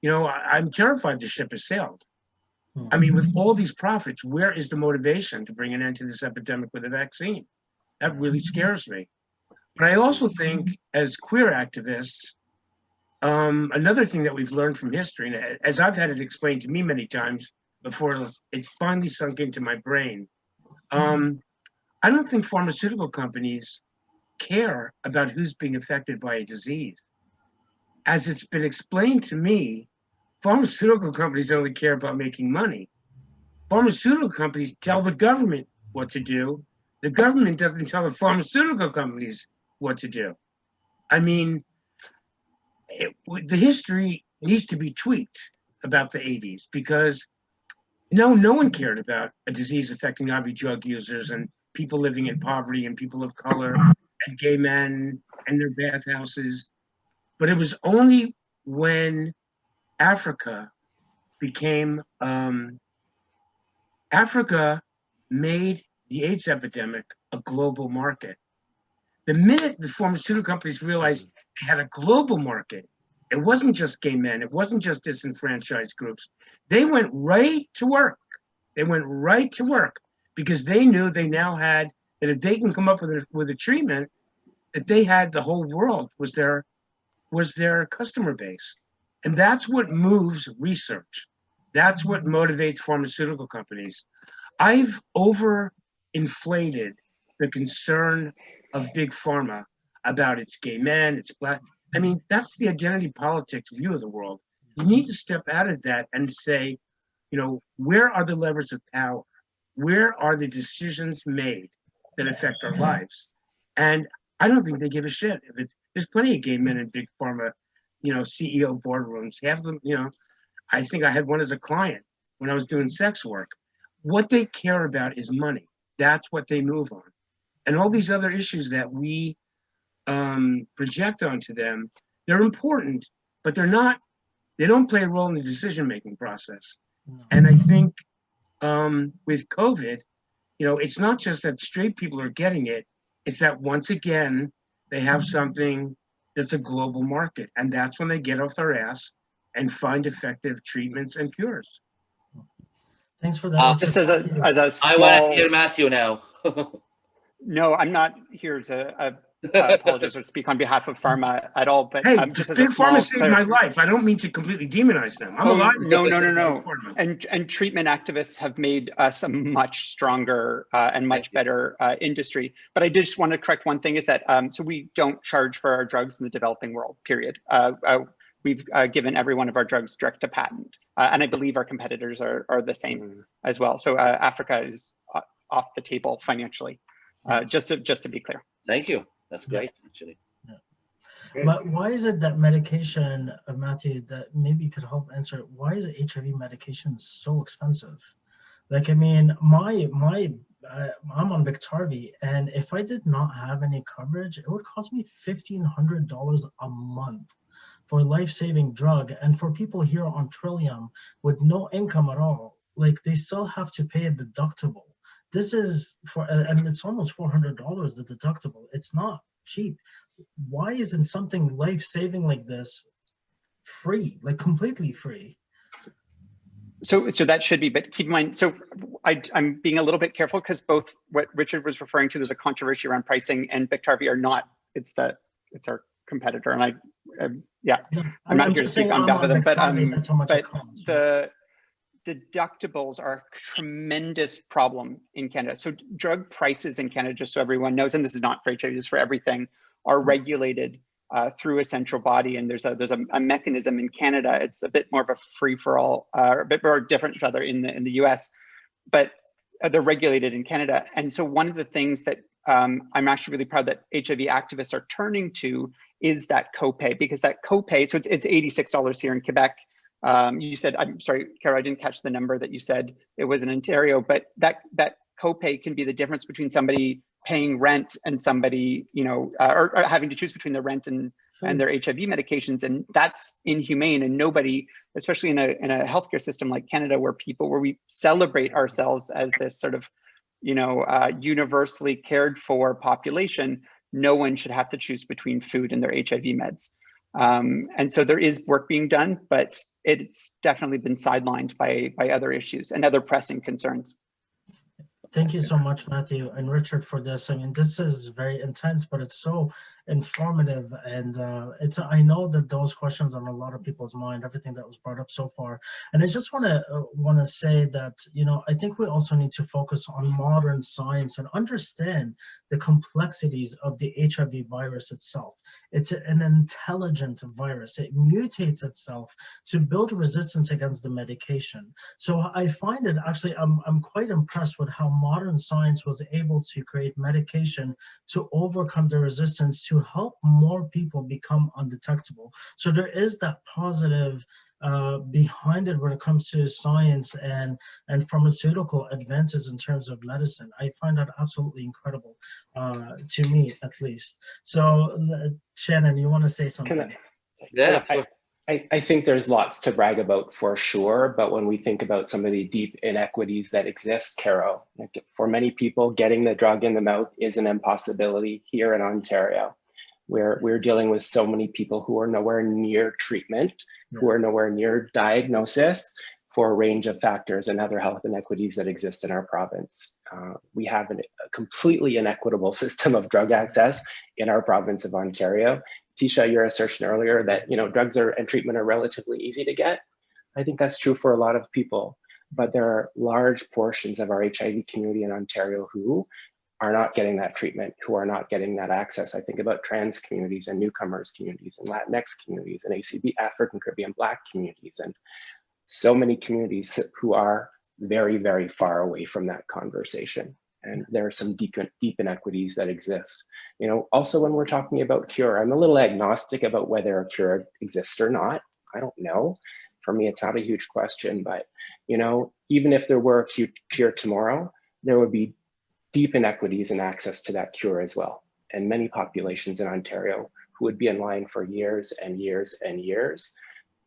Speaker 9: You know, I'm terrified the ship has sailed. I mean, with all these profits, where is the motivation to bring an end to this epidemic with a vaccine? That really scares me. But I also think, as queer activists, another thing that we've learned from history, and as I've had it explained to me many times before it finally sunk into my brain, I don't think pharmaceutical companies care about who's being affected by a disease. As it's been explained to me, pharmaceutical companies only care about making money. Pharmaceutical companies tell the government what to do. The government doesn't tell the pharmaceutical companies what to do. I mean, the history needs to be tweaked about the 80s, because no one cared about a disease affecting IV drug users and people living in poverty and people of color and gay men and their bathhouses. But it was only when Africa became, Africa made the AIDS epidemic a global market. The minute the pharmaceutical companies realized they had a global market, it wasn't just gay men, it wasn't just disenfranchised groups. They went right to work. They went right to work because they knew they now had, that if they can come up with a treatment, that they had the whole world was their customer base. And that's what moves research. That's what motivates pharmaceutical companies. I've overinflated the concern of big pharma about its gay men, its black. I mean, that's the identity politics view of the world. You need to step out of that and say, you know, where are the levers of power? Where are the decisions made that affect our lives? And I don't think they give a shit. There's plenty of gay men in big pharma, you know, CEO boardrooms. Half of them, you know, I think I had one as a client when I was doing sex work. What they care about is money. That's what they move on. And all these other issues that we project onto them, they're important, but they don't play a role in the decision-making process. And I think with COVID, you know, it's not just that straight people are getting it, it's that once again, they have something that's a global market. And that's when they get off their ass and find effective treatments and cures.
Speaker 3: Thanks for that.
Speaker 8: Just as a small...
Speaker 5: I want to hear Matthew now.
Speaker 8: No, I'm not here to apologize or speak on behalf of pharma at all, but
Speaker 9: hey,
Speaker 8: just as
Speaker 9: big
Speaker 8: a small...
Speaker 9: pharma saved my life. I don't mean to completely demonize them. I'm alive.
Speaker 8: No. And treatment activists have made us a much stronger and much better industry. But I just want to correct one thing is that, so we don't charge for our drugs in the developing world, period. We've given every one of our drugs direct to patent. And I believe our competitors are the same as well. So Africa is off the table financially, just to be clear.
Speaker 5: Thank you. That's great, actually.
Speaker 3: Yeah. But why is it that medication, Matthew, that maybe you could help answer, why is HIV medication so expensive? Like, I mean, I'm on Biktarvy, and if I did not have any coverage, it would cost me $1,500 a month for a life-saving drug. And for people here on Trillium with no income at all, like, they still have to pay a deductible. This is and it's almost $400, the deductible. It's not cheap. Why isn't something life-saving like this free, like completely free?
Speaker 8: So that should be, but keep in mind, so I'm being a little bit careful because both what Richard was referring to, there's a controversy around pricing, and Biktarvy are not, it's our competitor. And I'm not here to speak on behalf of them, but the deductibles are a tremendous problem in Canada. So drug prices in Canada, just so everyone knows, and this is not for HIV, this is for everything, are regulated through a central body. And there's a mechanism in Canada. It's a bit more of a free-for-all, a bit more different rather in the US, but they're regulated in Canada. And so one of the things that I'm actually really proud that HIV activists are turning to is that copay, because that copay, so it's $86 here in Quebec. You said, I'm sorry, Kero, I didn't catch the number that you said it was in Ontario, but that copay can be the difference between somebody paying rent and somebody, you know, or having to choose between their rent and their HIV medications. And that's inhumane. And nobody, especially in a healthcare system like Canada, where we celebrate ourselves as this sort of, you know, universally cared for population, no one should have to choose between food and their HIV meds. And so there is work being done, but it's definitely been sidelined by other issues and other pressing concerns.
Speaker 3: Thank you so much, Matthew and Richard, for this. I mean, this is very intense, but it's so informative, and I know that those questions are on a lot of people's mind, everything that was brought up so far. And I just want to say that, you know, I think we also need to focus on modern science and understand the complexities of the HIV virus itself. It's an intelligent virus. It mutates itself to build resistance against the medication. So I find it actually, I'm quite impressed with how modern science was able to create medication to overcome the resistance to help more people become undetectable. So there is that positive behind it when it comes to science and pharmaceutical advances in terms of medicine. I find that absolutely incredible, to me at least. So Shannon, you want to say something?
Speaker 5: Yeah.
Speaker 10: I think there's lots to brag about for sure, but when we think about some of the deep inequities that exist, Kero, like for many people, getting the drug in the mouth is an impossibility here in Ontario. We're dealing with so many people who are nowhere near treatment, who are nowhere near diagnosis for a range of factors and other health inequities that exist in our province. We have a completely inequitable system of drug access in our province of Ontario. Ticha, your assertion earlier that, you know, drugs and treatment are relatively easy to get. I think that's true for a lot of people, but there are large portions of our HIV community in Ontario who are not getting that treatment, who are not getting that access. I think about trans communities and newcomers communities and Latinx communities and ACB, African, Caribbean, Black communities, and so many communities who are very, very far away from that conversation. And there are some deep inequities that exist. You know, also when we're talking about cure, I'm a little agnostic about whether a cure exists or not. I don't know. For me, it's not a huge question, but, you know, even if there were a cure tomorrow, there would be deep inequities in access to that cure as well. And many populations in Ontario who would be in line for years and years and years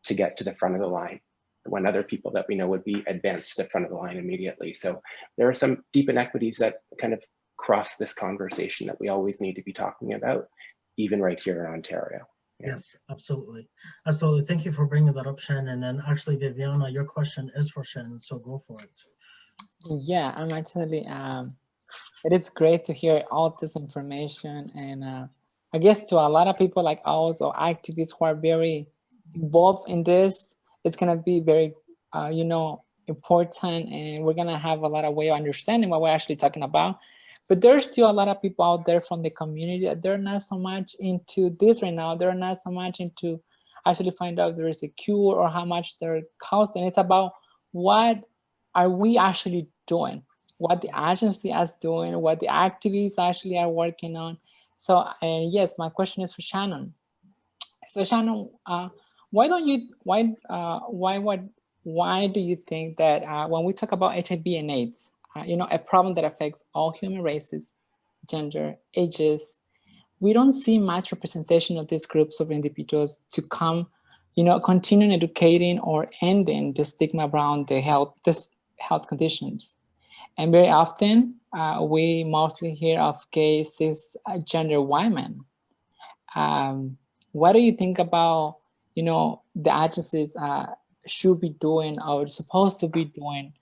Speaker 10: to get to the front of the line, when other people that we know would be advanced to the front of the line immediately. So there are some deep inequities that kind of cross this conversation that we always need to be talking about, even right here in Ontario. Yeah.
Speaker 3: Yes, absolutely. Absolutely. Thank you for bringing that up, Shannon. And actually, Viviana, your question is for Shannon, so go for it.
Speaker 6: Yeah, I'm actually, it is great to hear all this information. And I guess to a lot of people like us or activists who are very involved in this, it's going to be very, you know, important, and we're going to have a lot of way of understanding what we're actually talking about. But there's still a lot of people out there from the community that they're not so much into this right now. They're not so much into actually find out if there is a cure or how much they're costing. It's about what are we actually doing, what the agency is doing, what the activists actually are working on. So, and yes, my question is for Shannon. So Shannon, why do you think that when we talk about HIV and AIDS, you know, a problem that affects all human races, gender, ages, we don't see much representation of these groups of individuals to come, you know, continue educating or ending the stigma around the health conditions. And very often, we mostly hear of gay, cisgender women. What do you think about, you know, the agencies should be doing or supposed to be doing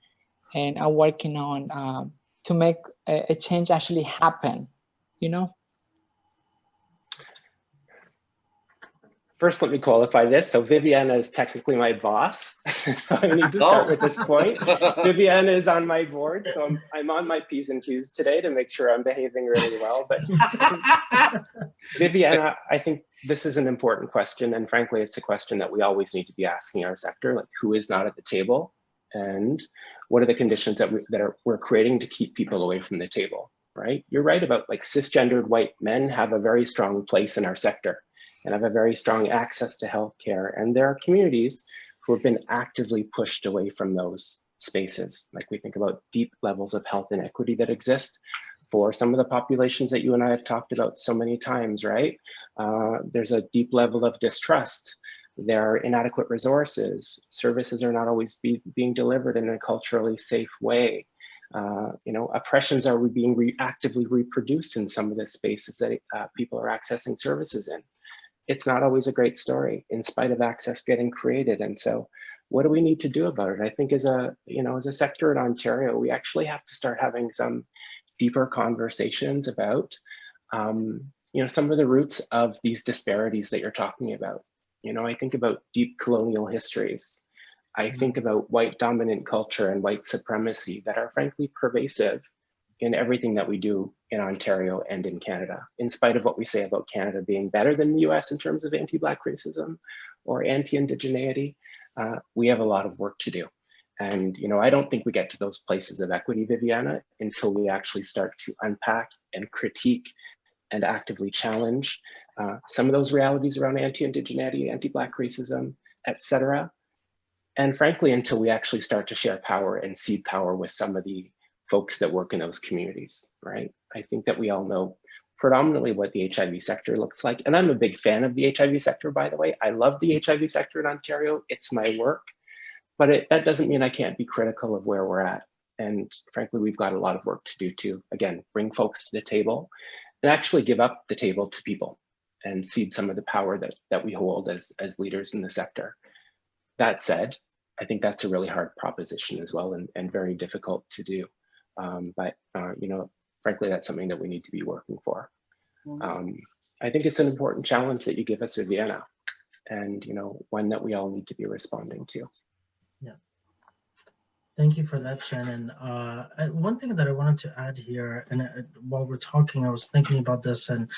Speaker 6: and are working on to make a change actually happen, you know?
Speaker 10: First, let me qualify this. So Viviana is technically my boss. So I need to start with this point. Viviana is on my board. So I'm on my P's and Q's today to make sure I'm behaving really well. But Viviana, I think this is an important question. And frankly, it's a question that we always need to be asking our sector, like who is not at the table? And what are the conditions that we're creating to keep people away from the table, right? You're right about like cisgendered white men have a very strong place in our sector and have a very strong access to healthcare. And there are communities who have been actively pushed away from those spaces. Like we think about deep levels of health inequity that exist for some of the populations that you and I have talked about so many times, right? There's a deep level of distrust. There are inadequate resources. Services are not always being delivered in a culturally safe way. Oppressions are being actively reproduced in some of the spaces that people are accessing services in. It's not always a great story, in spite of access getting created. And so, what do we need to do about it? I think as a sector in Ontario, we actually have to start having some deeper conversations about, some of the roots of these disparities that you're talking about. I think about deep colonial histories. I think about white dominant culture and white supremacy that are frankly pervasive in everything that we do in Ontario and in Canada, in spite of what we say about Canada being better than the US in terms of anti-Black racism or anti-indigeneity. We have a lot of work to do. And I don't think we get to those places of equity, Viviana, until we actually start to unpack and critique and actively challenge some of those realities around anti-indigeneity, anti-Black racism, et cetera. And frankly, until we actually start to share power and cede power with some of the folks that work in those communities, right? I think that we all know predominantly what the HIV sector looks like. And I'm a big fan of the HIV sector, by the way. I love the HIV sector in Ontario. It's my work, but that doesn't mean I can't be critical of where we're at. And frankly, we've got a lot of work to do to, again, bring folks to the table and actually give up the table to people and cede some of the power that we hold as leaders in the sector. That said, I think that's a really hard proposition as well and very difficult to do. But frankly, that's something that we need to be working for. I think it's an important challenge that you give us, Viviana, and one that we all need to be responding to.
Speaker 3: Yeah. Thank you for that, Shannon. One thing that I wanted to add here, and while we're talking, I was thinking about this, and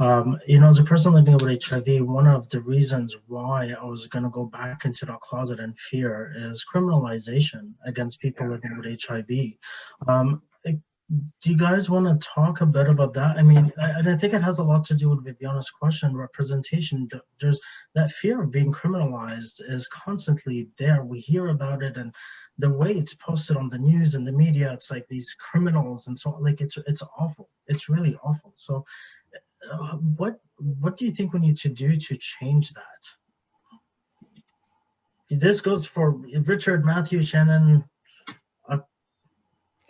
Speaker 3: as a person living with HIV, one of the reasons why I was going to go back into the closet in fear is criminalization against people living with HIV. Do you guys want to talk a bit about that? I mean, and I think it has a lot to do with Viviana's question, representation. There's that fear of being criminalized is constantly there. We hear about it, and the way it's posted on the news and the media, it's like these criminals and so on. Like it's awful. It's really awful. So what do you think we need to do to change that? This goes for Richard, Matthew, Shannon.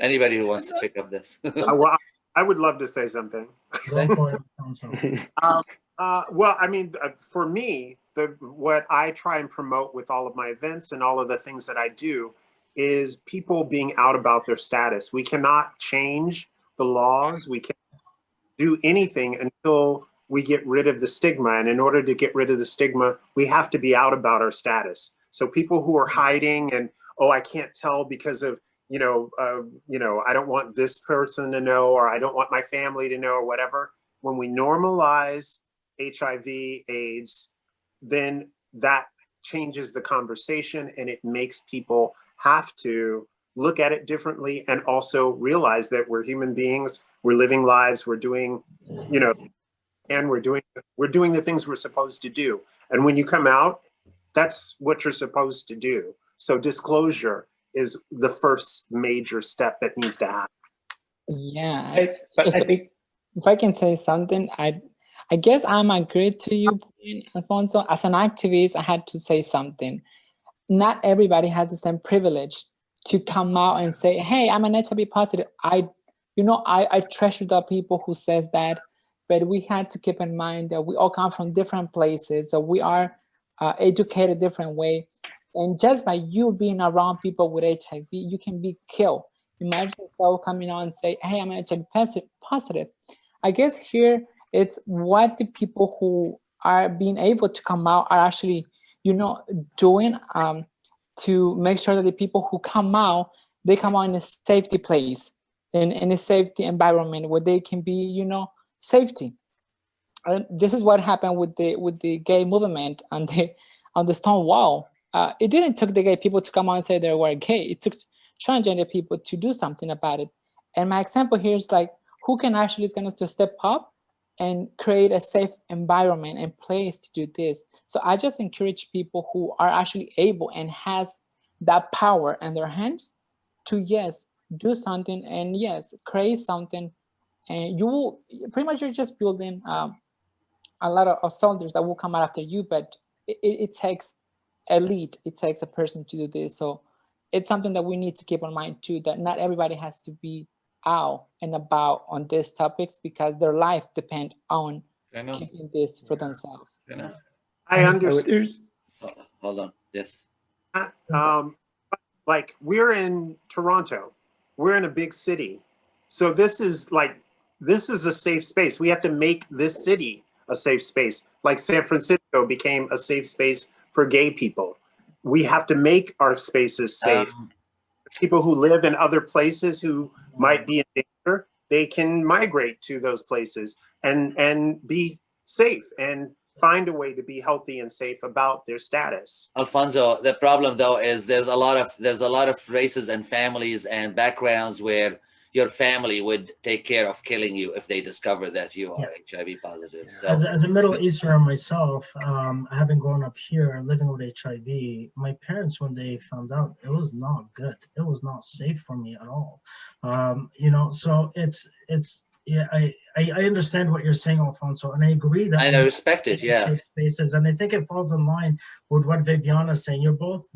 Speaker 5: Anybody who wants to pick up this.
Speaker 4: Well, I would love to say something.
Speaker 3: Go for it, Alphonso.
Speaker 4: Well, I mean, for me, what I try and promote with all of my events and all of the things that I do is people being out about their status. We cannot change the laws. We can't do anything until we get rid of the stigma. And in order to get rid of the stigma, we have to be out about our status. So people who are hiding and, oh, I can't tell because of, I don't want this person to know, or I don't want my family to know, or whatever. When we normalize HIV, AIDS, then that changes the conversation and it makes people have to look at it differently and also realize that we're human beings, we're living lives, we're doing, and we're doing the things we're supposed to do. And when you come out, that's what you're supposed to do. So disclosure is the first major step that needs to happen.
Speaker 6: Yeah, if I can say something, I guess I'm agreed to you, Alfonso. As an activist, I had to say something. Not everybody has the same privilege to come out and say, "Hey, I'm an HIV positive." I treasure the people who says that, but we had to keep in mind that we all come from different places, so we are educated a different way. And just by you being around people with HIV, you can be killed. Imagine yourself coming out and say, "Hey, I'm an HIV positive." I guess here it's what the people who are being able to come out are actually, doing to make sure that the people who come out, they come out in a safety place, in a safety environment where they can be, safety. This is what happened with the gay movement on the Stonewall. It didn't take the gay people to come out and say they were gay. It took transgender people to do something about it. And my example here is like, who can actually is going to step up and create a safe environment and place to do this. So I just encourage people who are actually able and has that power in their hands to, yes, do something and yes, create something. And you will, pretty much you're just building a lot of soldiers that will come out after you, but it takes elite, it takes a person to do this. So it's something that we need to keep in mind too, that not everybody has to be out and about on these topics because their life depends on keeping this for themselves.
Speaker 4: I understand.
Speaker 5: Hold on. Yes.
Speaker 4: Like we're in Toronto, we're in a big city. So this is a safe space. We have to make this city a safe space. Like San Francisco became a safe space for gay people. We have to make our spaces safe. People who live in other places who might be in danger, they can migrate to those places and be safe and find a way to be healthy and safe about their status.
Speaker 5: Alfonso, the problem though is there's a lot of races and families and backgrounds where your family would take care of killing you if they discover that you are HIV positive. So
Speaker 3: as a Middle Easterner myself, having grown up here, living with HIV, my parents, when they found out, it was not good. It was not safe for me at all. You know, so it's yeah, I understand what you're saying, Alfonso, and I agree that
Speaker 5: and I respect it, yeah.
Speaker 3: Safe spaces, and I think it falls in line with what Viviana's saying. You're both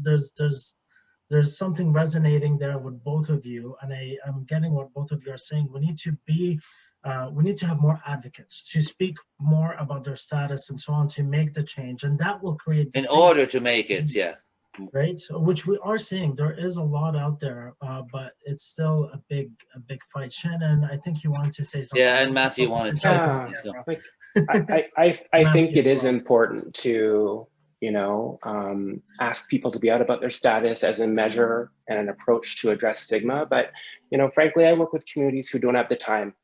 Speaker 3: there's something resonating there with both of you, and I'm getting what both of you are saying. We need to have more advocates to speak more about their status and so on to make the change, and that will create
Speaker 5: in order to make it, yeah.
Speaker 3: Right, so, which we are seeing. There is a lot out there, but it's still a big fight. Shannon, I think you wanted to say something.
Speaker 5: Yeah, and Matthew wanted to.
Speaker 10: I think it is important to, you know, ask people to be out about their status as a measure and an approach to address stigma. But, you know, frankly, I work with communities who don't have the time,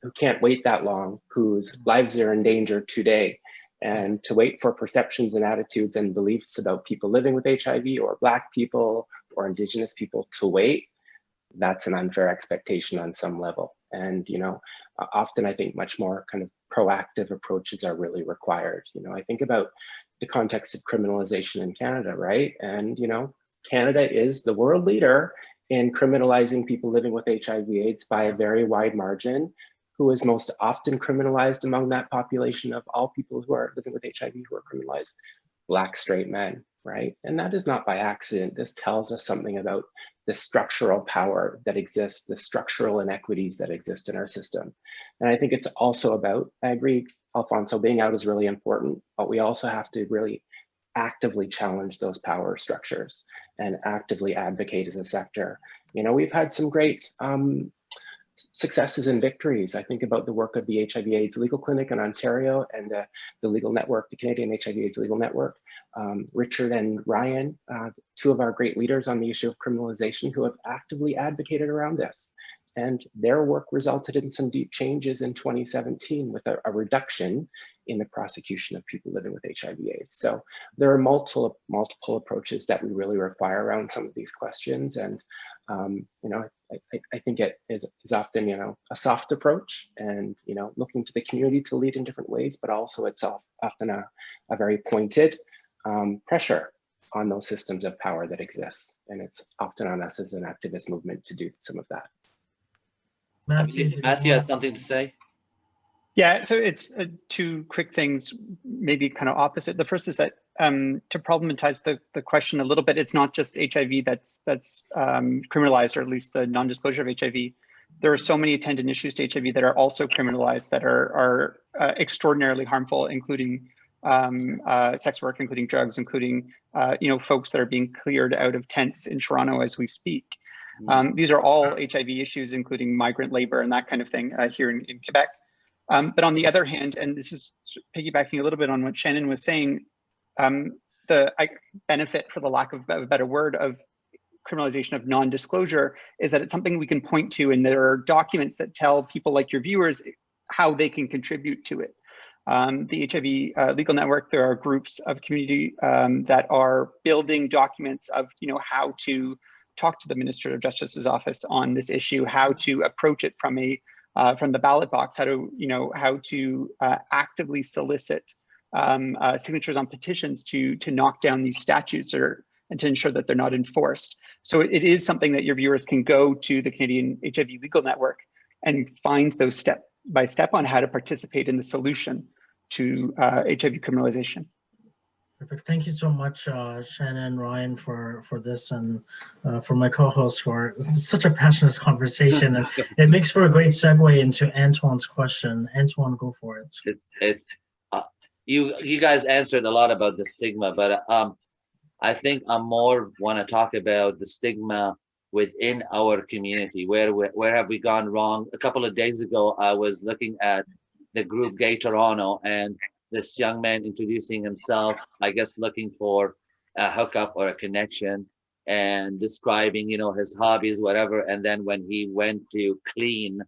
Speaker 10: who can't wait that long, whose lives are in danger today. And to wait for perceptions and attitudes and beliefs about people living with HIV or Black people or Indigenous people to wait, that's an unfair expectation on some level. And, you know, often I think much more kind of proactive approaches are really required. You know, I think about the context of criminalization in Canada, right? And, you know, Canada is the world leader in criminalizing people living with HIV/AIDS by a very wide margin. Who is most often criminalized among that population of all people who are living with HIV who are criminalized? Black straight men, right? And that is not by accident. This tells us something about the structural power that exists, the structural inequities that exist in our system. And I think it's also about, I agree, Alfonso, being out is really important, but we also have to really actively challenge those power structures and actively advocate as a sector. You know, we've had some great successes and victories. I think about the work of the HIV/AIDS Legal Clinic in Ontario and the legal network, the Canadian HIV/AIDS Legal Network. Richard and Ryan, two of our great leaders on the issue of criminalization who have actively advocated around this. And their work resulted in some deep changes in 2017 with a reduction in the prosecution of people living with HIV/AIDS. So there are multiple approaches that we really require around some of these questions. And you know, I think it is often, you know, a soft approach and, you know, looking to the community to lead in different ways, but also it's often a very pointed pressure on those systems of power that exists. And it's often on us as an activist movement to do some of that.
Speaker 5: Matthew had something to say?
Speaker 8: Yeah, so it's two quick things, maybe kind of opposite. The first is that to problematize the question a little bit, it's not just HIV that's criminalized, or at least the non-disclosure of HIV. There are so many attendant issues to HIV that are also criminalized that are extraordinarily harmful, including sex work, including drugs, including you know, folks that are being cleared out of tents in Toronto as we speak. These are all HIV issues, including migrant labor and that kind of thing here in Quebec. But on the other hand, and this is piggybacking a little bit on what Shannon was saying, the benefit, for the lack of a better word, of criminalization of non-disclosure is that it's something we can point to, and there are documents that tell people like your viewers how they can contribute to it. The HIV Legal Network, there are groups of community that are building documents of, you know, how to talk to the Minister of Justice's office on this issue, how to approach it from the ballot box, how to actively solicit signatures on petitions to knock down these statutes and to ensure that they're not enforced. So it is something that your viewers can go to the Canadian HIV Legal Network and find those step by step on how to participate in the solution to HIV criminalization.
Speaker 3: Perfect. Thank you so much, Shannon Ryan, for this, and for my co-host for such a passionate conversation. And it makes for a great segue into Antoine's question. Antoine, go for it.
Speaker 5: It's you guys answered a lot about the stigma, but I think I more want to talk about the stigma within our community. Where have we gone wrong? A couple of days ago, I was looking at the group Gay Toronto, and this young man introducing himself, I guess looking for a hookup or a connection, and describing, his hobbies, whatever. And then when he went to clean,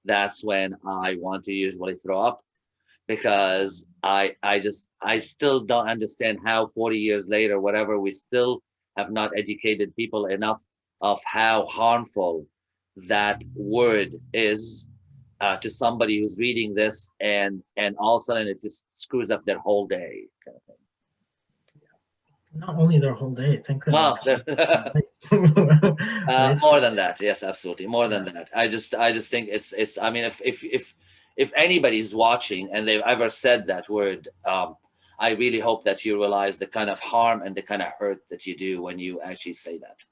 Speaker 5: that's when I want to usually throw up, because I still don't understand how 40 years later, whatever, we still have not educated people enough of how harmful that word is to somebody who's reading this, and all of a sudden it just screws up their whole day, kind of thing.
Speaker 3: Not only their whole day, think that.
Speaker 5: Well, more than that, yes, absolutely, more than that. I just think it's. I mean, if anybody's watching and they've ever said that word, I really hope that you realize the kind of harm and the kind of hurt that you do when you actually say that.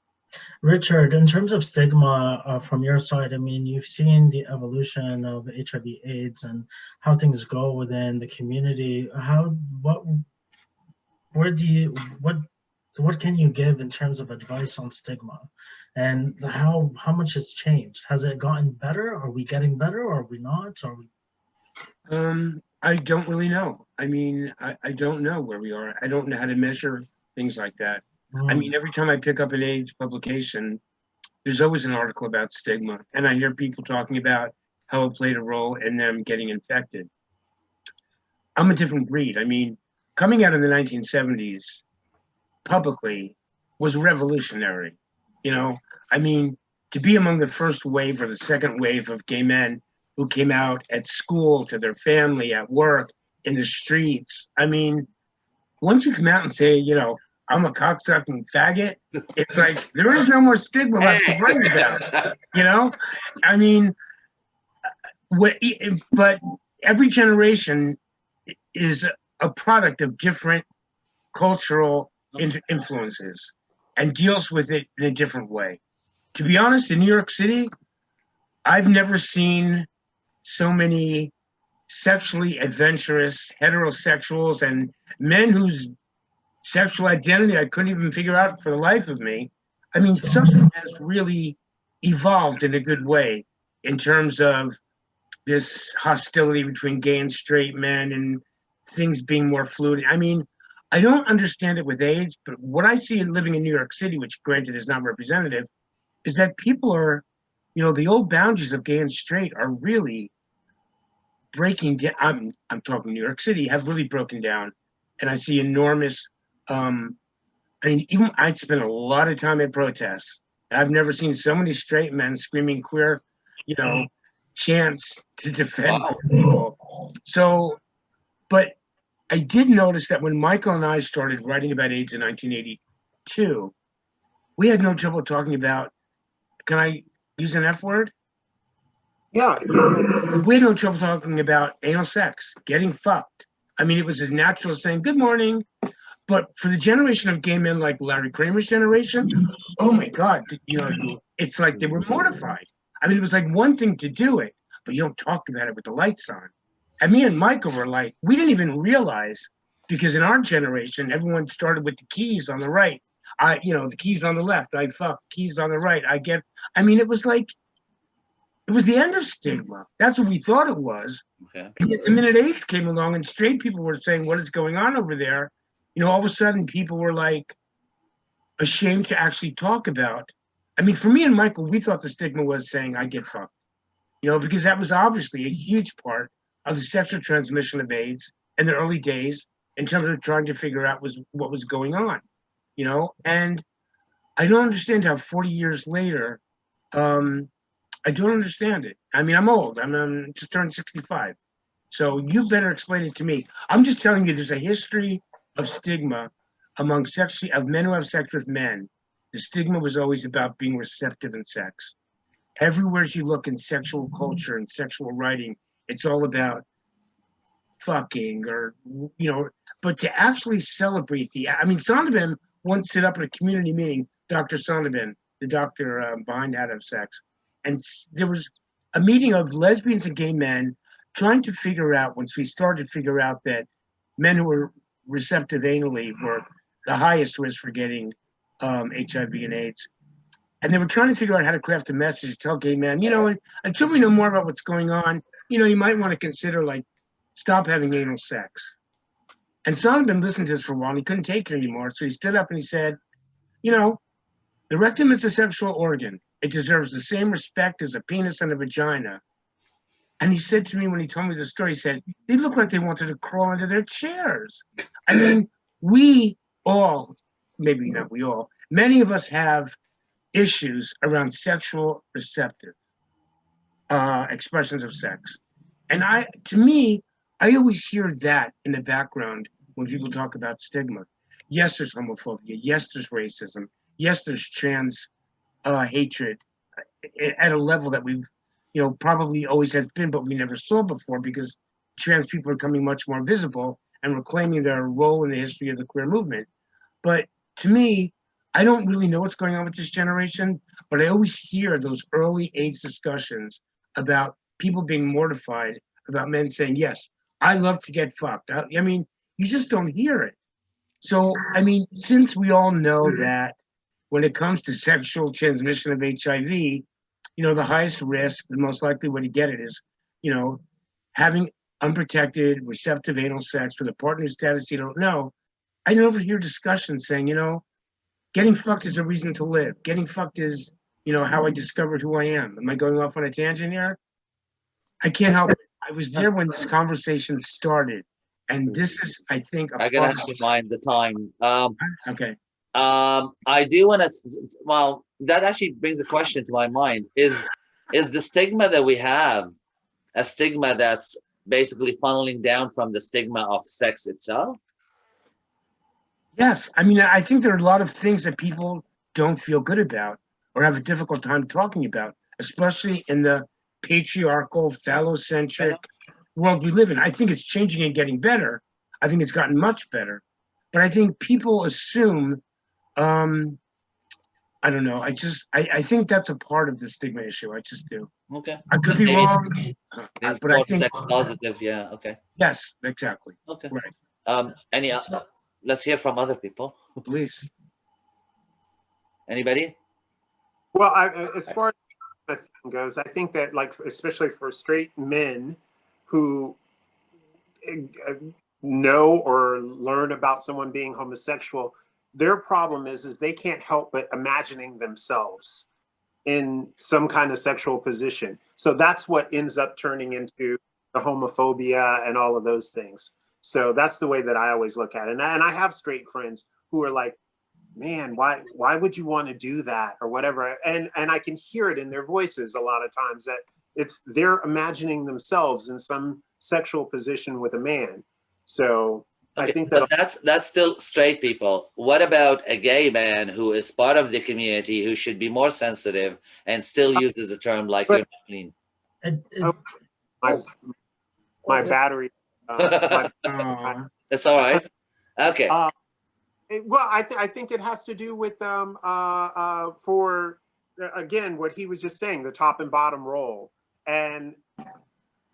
Speaker 3: Richard, in terms of stigma from your side, I mean, you've seen the evolution of HIV/AIDS and how things go within the community. What can you give in terms of advice on stigma, and how much has changed? Has it gotten better? Are we getting better, or are we not?
Speaker 9: I don't really know. I mean, I don't know where we are. I don't know how to measure things like that. I mean, every time I pick up an AIDS publication, there's always an article about stigma, and I hear people talking about how it played a role in them getting infected. I'm a different breed. I mean, coming out in the 1970s publicly was revolutionary. I mean, to be among the first wave or the second wave of gay men who came out at school, to their family, at work, in the streets. I mean, once you come out and say, I'm a cocksucking faggot, it's like there is no more stigma left to write about. I mean, but every generation is a product of different cultural influences and deals with it in a different way. To be honest, in New York City, I've never seen so many sexually adventurous heterosexuals and men whose sexual identity I couldn't even figure out for the life of me. I mean, something has really evolved in a good way in terms of this hostility between gay and straight men and things being more fluid. I mean, I don't understand it with AIDS, but what I see in living in New York City, which granted is not representative, is that people are, the old boundaries of gay and straight are really breaking down. I'm talking New York City, have really broken down. And I see enormous, I mean, even I spent a lot of time at protests. I've never seen so many straight men screaming queer, chants to defend people. So, but I did notice that when Michael and I started writing about AIDS in 1982, we had no trouble talking about, can I use an F word?
Speaker 4: Yeah.
Speaker 9: We had no trouble talking about anal sex, getting fucked. I mean, it was as natural as saying, good morning. But for the generation of gay men like Larry Kramer's generation, oh my God, it's like they were mortified. I mean, it was like one thing to do it, but you don't talk about it with the lights on. And me and Michael were like, we didn't even realize, because in our generation, everyone started with the keys on the right. The keys on the left, I fuck, keys on the right, I mean, it was like, it was the end of stigma. That's what we thought it was.
Speaker 5: Okay.
Speaker 9: And yet the minute AIDS came along and straight people were saying, what is going on over there? All of a sudden people were like ashamed to actually talk about. I mean, for me and Michael, we thought the stigma was saying I get fucked, because that was obviously a huge part of the sexual transmission of AIDS in the early days in terms of trying to figure out what was going on, and I don't understand how 40 years later, I don't understand it. I mean, I'm old. I'm just turned 65. So you better explain it to me. I'm just telling you there's a history of stigma among of men who have sex with men. The stigma was always about being receptive in sex. Everywhere you look in sexual culture and sexual writing, it's all about fucking or, but to actually celebrate I mean, Santibañez once stood up at a community meeting, Dr. Santibañez, the doctor behind How to Have Sex, and there was a meeting of lesbians and gay men trying to figure out, once we started to figure out that men who were receptive anally were the highest risk for getting HIV and AIDS. And they were trying to figure out how to craft a message to tell gay men, you know, until we know more about what's going on, you know, you might want to consider, like, stop having anal sex. And Santibañez listened to this for a while, and he couldn't take it anymore. So he stood up and he said, you know, the rectum is a sexual organ. It deserves the same respect as a penis and a vagina. And he said to me when he told me the story, he said, they look like they wanted to crawl into their chairs. I mean, we all, maybe not we all, many of us have issues around sexual receptive expressions of sex. And to me, I always hear that in the background when people talk about stigma. Yes, there's homophobia. Yes, there's racism. Yes, there's trans hatred at a level that we've, you know, probably always has been, but we never saw before because trans people are becoming much more visible and reclaiming their role in the history of the queer movement. But to me, I don't really know what's going on with this generation, but I always hear those early AIDS discussions about people being mortified about men saying, yes, I love to get fucked. I mean, you just don't hear it. So, I mean, since we all know that when it comes to sexual transmission of HIV, you know, the highest risk, the most likely way to get it is, you know, having unprotected, receptive anal sex with a partner status you don't know. I never hear discussions saying, you know, getting fucked is a reason to live. Getting fucked is, you know, how I discovered who I am. Am I going off on a tangent here? I can't help it. I was there when this conversation started. And this is, I think,
Speaker 5: I gotta have in mind the time.
Speaker 9: Okay.
Speaker 5: I do want to, well, that actually brings a question to my mind. Is the stigma that we have a stigma that's basically funneling down from the stigma of sex itself?
Speaker 9: Yes. I mean, I think there are a lot of things that people don't feel good about or have a difficult time talking about, especially in the patriarchal, phallocentric world we live in. I think it's changing and getting better. I think it's gotten much better. But I think people assume, I don't know. I think that's a part of the stigma issue. I just do.
Speaker 5: Okay.
Speaker 9: I could be wrong.
Speaker 5: It's
Speaker 9: but I
Speaker 5: more
Speaker 9: think
Speaker 5: sex positive. Yeah. Okay.
Speaker 9: Yes, exactly.
Speaker 5: Okay.
Speaker 9: Right.
Speaker 5: Any? Let's hear from other people.
Speaker 9: Please.
Speaker 5: Anybody?
Speaker 4: Well, as far as the thing goes, I think that, like, especially for straight men who know or learn about someone being homosexual, their problem is they can't help but imagining themselves in some kind of sexual position. So that's what ends up turning into the homophobia and all of those things. So that's the way that I always look at it. And I have straight friends who are like, man, why would you want to do that or whatever? And I can hear it in their voices a lot of times that they're imagining themselves in some sexual position with a man. So okay, I think
Speaker 5: that's still straight people. What about a gay man who is part of the community who should be more sensitive and still uses the term like you're not clean?
Speaker 4: My battery.
Speaker 5: That's all right. Okay.
Speaker 4: Well, I think it has to do with for again what he was just saying, the top and bottom role, and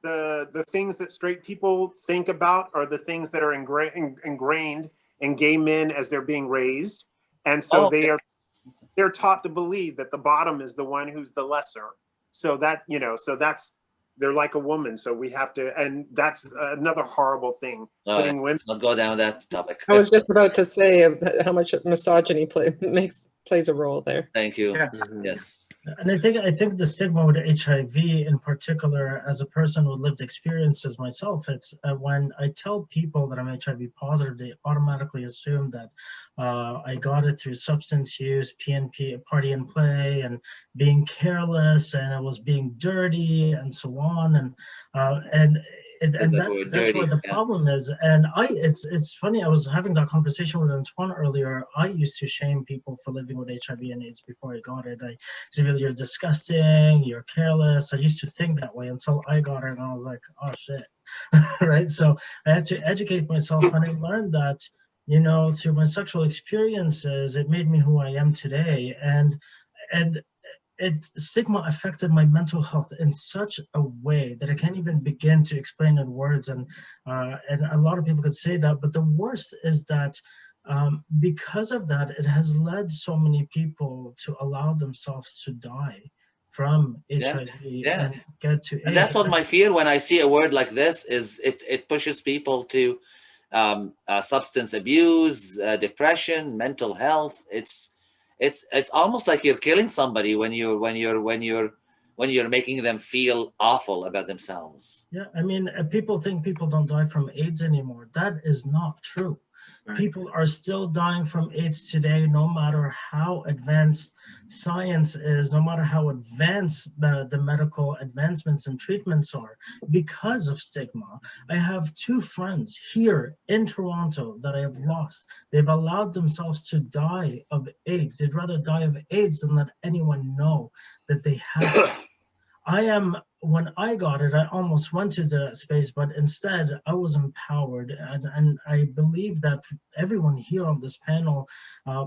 Speaker 4: the things that straight people think about are the things that are ingrained in gay men as they're being raised, and so they're taught to believe that the bottom is the one who's the lesser. So that, you know, so that's, they're like a woman, so we have to, and that's another horrible thing. Putting women.
Speaker 5: I'll go down that topic.
Speaker 7: I was just about to say how much misogyny plays a role there.
Speaker 5: Thank you.
Speaker 9: Yeah.
Speaker 5: Yes.
Speaker 3: And I think the stigma with HIV in particular, as a person with lived experiences myself, it's when I tell people that I'm HIV positive, they automatically assume that I got it through substance use, PNP, party and play, and being careless, and I was being dirty, and so on, and that's where the problem is. And it's funny, I was having that conversation with Antoine earlier. I used to shame people for living with HIV and AIDS before I got it. I said, you're disgusting, you're careless. I used to think that way until I got it, and I was like, oh shit. right? So I had to educate myself, and I learned that, through my sexual experiences, it made me who I am today. And stigma affected my mental health in such a way that I can't even begin to explain in words. And a lot of people could say that, but the worst is that because of that, it has led so many people to allow themselves to die from HIV and get to AIDS.
Speaker 5: And that's what my fear when I see a word like this is it pushes people to substance abuse, depression, mental health. It's almost like you're killing somebody when you're making them feel awful about themselves.
Speaker 3: Yeah, I mean, people think people don't die from AIDS anymore. That is not true. Right. People are still dying from AIDS today, no matter how advanced science is, no matter how advanced the medical advancements and treatments are, because of stigma. I have 2 friends here in Toronto that I have lost. They've allowed themselves to die of AIDS. They'd rather die of AIDS than let anyone know that they have it. When I got it, I almost went to the space, but instead I was empowered. And I believe that everyone here on this panel,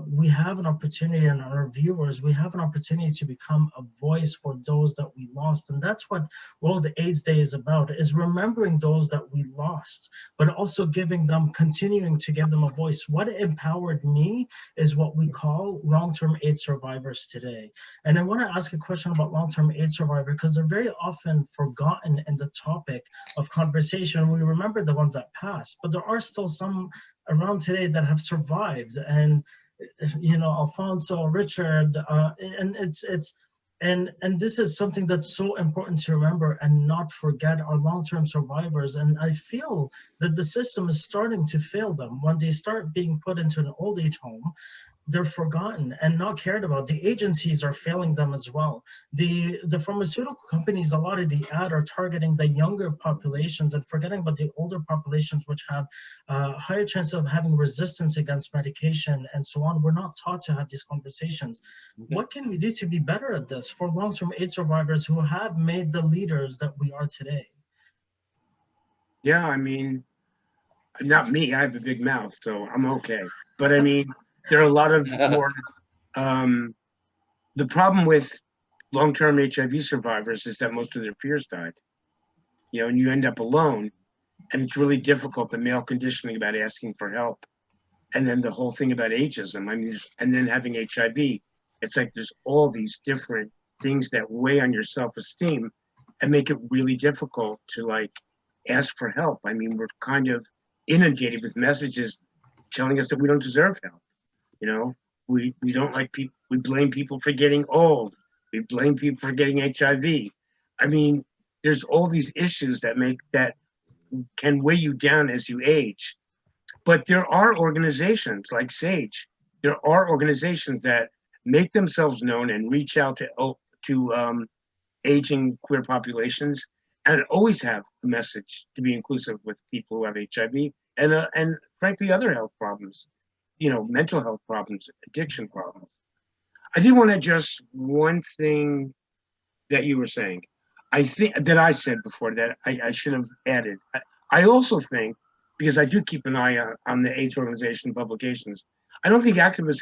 Speaker 3: we have an opportunity, and our viewers, we have an opportunity to become a voice for those that we lost. And that's what World AIDS Day is about, is remembering those that we lost, but also continuing to give them a voice. What empowered me is what we call long-term AIDS survivors today. And I want to ask a question about long-term AIDS survivor, because they're very often forgotten in the topic of conversation. We remember the ones that passed, but there are still some around today that have survived. And Alphonso, Richard, and and this is something that's so important to remember and not forget, our long-term survivors. And I feel that the system is starting to fail them. When they start being put into an old age home, they're forgotten and not cared about. The agencies are failing them as well. The pharmaceutical companies, a lot of the ad are targeting the younger populations and forgetting about the older populations, which have higher chance of having resistance against medication and so on. We're not taught to have these conversations. Okay. What can we do to be better at this for long-term AIDS survivors who have made the leaders that we are today?
Speaker 9: Yeah, I mean, not me, I have a big mouth, so I'm okay. But I mean, there are a lot of more, the problem with long-term HIV survivors is that most of their peers died, and you end up alone, and it's really difficult, the male conditioning about asking for help. And then the whole thing about ageism, and then having HIV, it's like there's all these different things that weigh on your self-esteem and make it really difficult to ask for help. I mean, we're kind of inundated with messages telling us that we don't deserve help. We don't like people, we blame people for getting old. We blame people for getting HIV. I mean, there's all these issues that can weigh you down as you age. But there are organizations like SAGE. There are organizations that make themselves known and reach out to aging queer populations, and always have a message to be inclusive with people who have HIV and frankly other health problems. Mental health problems, addiction problems. I did want to address one thing that you were saying. I think that I said before that I should have added. I also think, because I do keep an eye on the AIDS organization publications, I don't think activists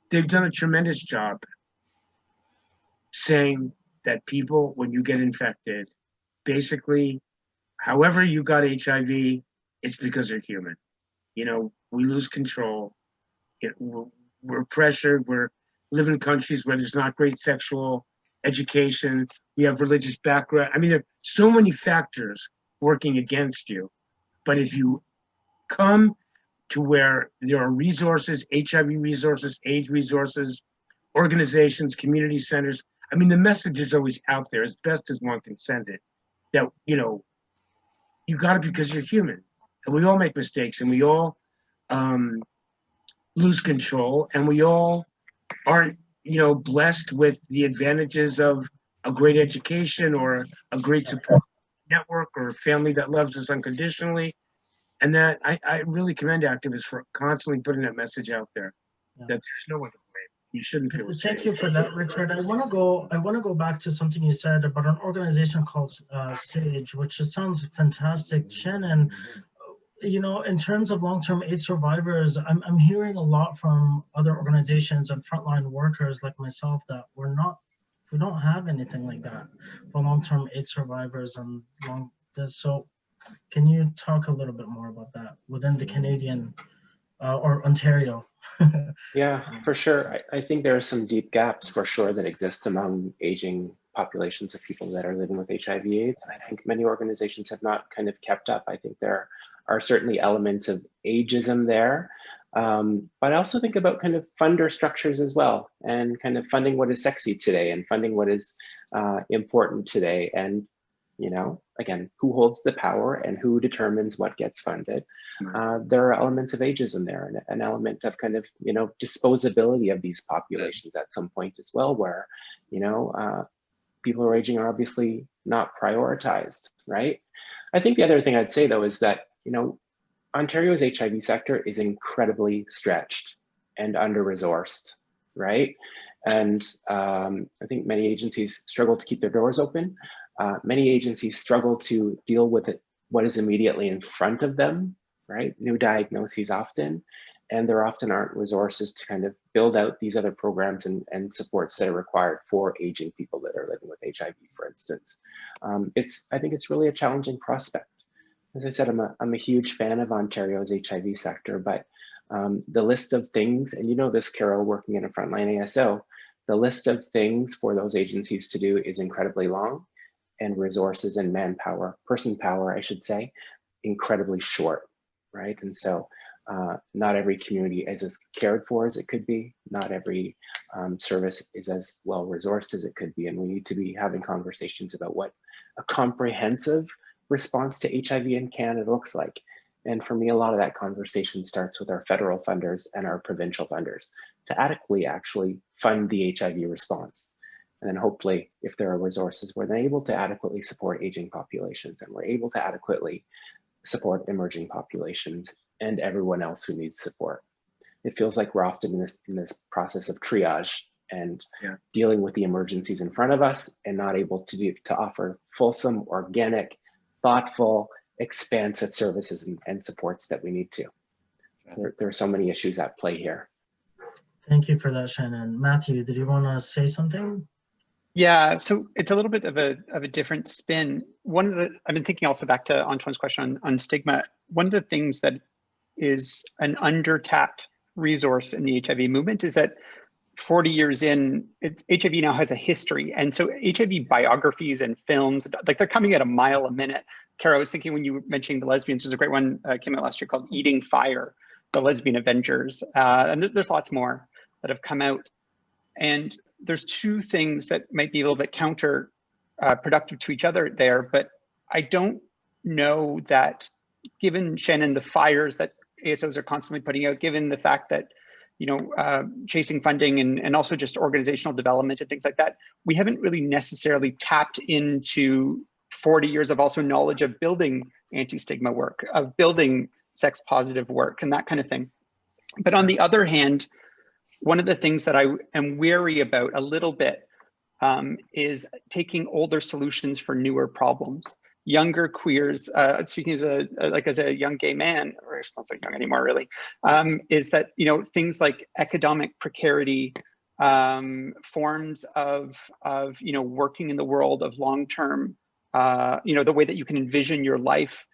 Speaker 9: they've done a tremendous job saying that people, when you get infected, basically, however you got HIV, it's because you're human. We lose control. We're pressured. We live in countries where there's not great sexual education. We have religious background. I mean, there are so many factors working against you. But if you come to where there are resources, HIV resources, AIDS resources, organizations, community centers, I mean, the message is always out there as best as one can send it. That, you got it because you're human. And we all make mistakes, and we all lose control, and we all aren't, blessed with the advantages of a great education or a great support network or a family that loves us unconditionally. And that I really commend activists for constantly putting that message out there, that there's no one to blame. You shouldn't feel ashamed.
Speaker 3: Thank you for that, Richard. I want to go back to something you said about an organization called SAGE, which just sounds fantastic. Shannon, you know, in terms of long-term AIDS survivors, I'm hearing a lot from other organizations and frontline workers like myself that we don't have anything like that for long-term AIDS survivors and so can you talk a little bit more about that within the Canadian or Ontario?
Speaker 10: Yeah, for sure. I think there are some deep gaps for sure that exist among aging populations of people that are living with HIV/AIDS. And I think many organizations have not kind of kept up. I think there are certainly elements of ageism there. But I also think about kind of funder structures as well, and kind of funding what is sexy today and funding what is important today. And, you know, again, who holds the power and who determines what gets funded. There are elements of ageism there, and an element of kind of, you know, disposability of these populations at some point as well, where, you know, people who are aging are obviously not prioritized, right? I think the other thing I'd say though is that, you know, Ontario's HIV sector is incredibly stretched and under-resourced, right? And I think many agencies struggle to keep their doors open. Many agencies struggle to deal with what is immediately in front of them, right? New diagnoses often, and there often aren't resources to kind of build out these other programs and supports that are required for aging people that are living with HIV, for instance. I think it's really a challenging prospect. As I said, I'm a huge fan of Ontario's HIV sector, but the list of things, and you know this, Kero, working in a frontline ASO, the list of things for those agencies to do is incredibly long, and resources and manpower, person power, I should say, incredibly short, right? And so not every community is as cared for as it could be. Not every service is as well resourced as it could be. And we need to be having conversations about what a comprehensive response to HIV in Canada looks like. And for me, a lot of that conversation starts with our federal funders and our provincial funders to adequately actually fund the HIV response. And then hopefully, if there are resources, we're then able to adequately support aging populations, and we're able to adequately support emerging populations and everyone else who needs support. It feels like we're often in this process of triage and dealing with the emergencies in front of us and not able to offer fulsome, organic, thoughtful, expansive services and supports that we need to. There are so many issues at play here.
Speaker 3: Thank you for that, Shannon. Matthew, did you want to say something?
Speaker 8: Yeah, so it's a little bit of a different spin. I've been thinking also back to Antoine's question on stigma. One of the things that is an under-tapped resource in the HIV movement is that 40 years in, HIV now has a history. And so HIV biographies and films, like they're coming at a mile a minute. Kara, I was thinking when you were mentioning the lesbians, there's a great one came out last year called Eating Fire, the Lesbian Avengers. And there's lots more that have come out. And there's two things that might be a little bit counterproductive to each other there, but I don't know that, given, Shannon, the fires that ASOs are constantly putting out, given the fact that, you know, chasing funding and also just organizational development and things like that, we haven't really necessarily tapped into 40 years of also knowledge of building anti-stigma work, of building sex positive work and that kind of thing. But on the other hand, one of the things that I am wary about a little bit is taking older solutions for newer problems. Younger queers, speaking as a young gay man, or it's not so young anymore really, is that, you know, things like economic precarity, forms of you know, working in the world of long-term, you know, the way that you can envision your life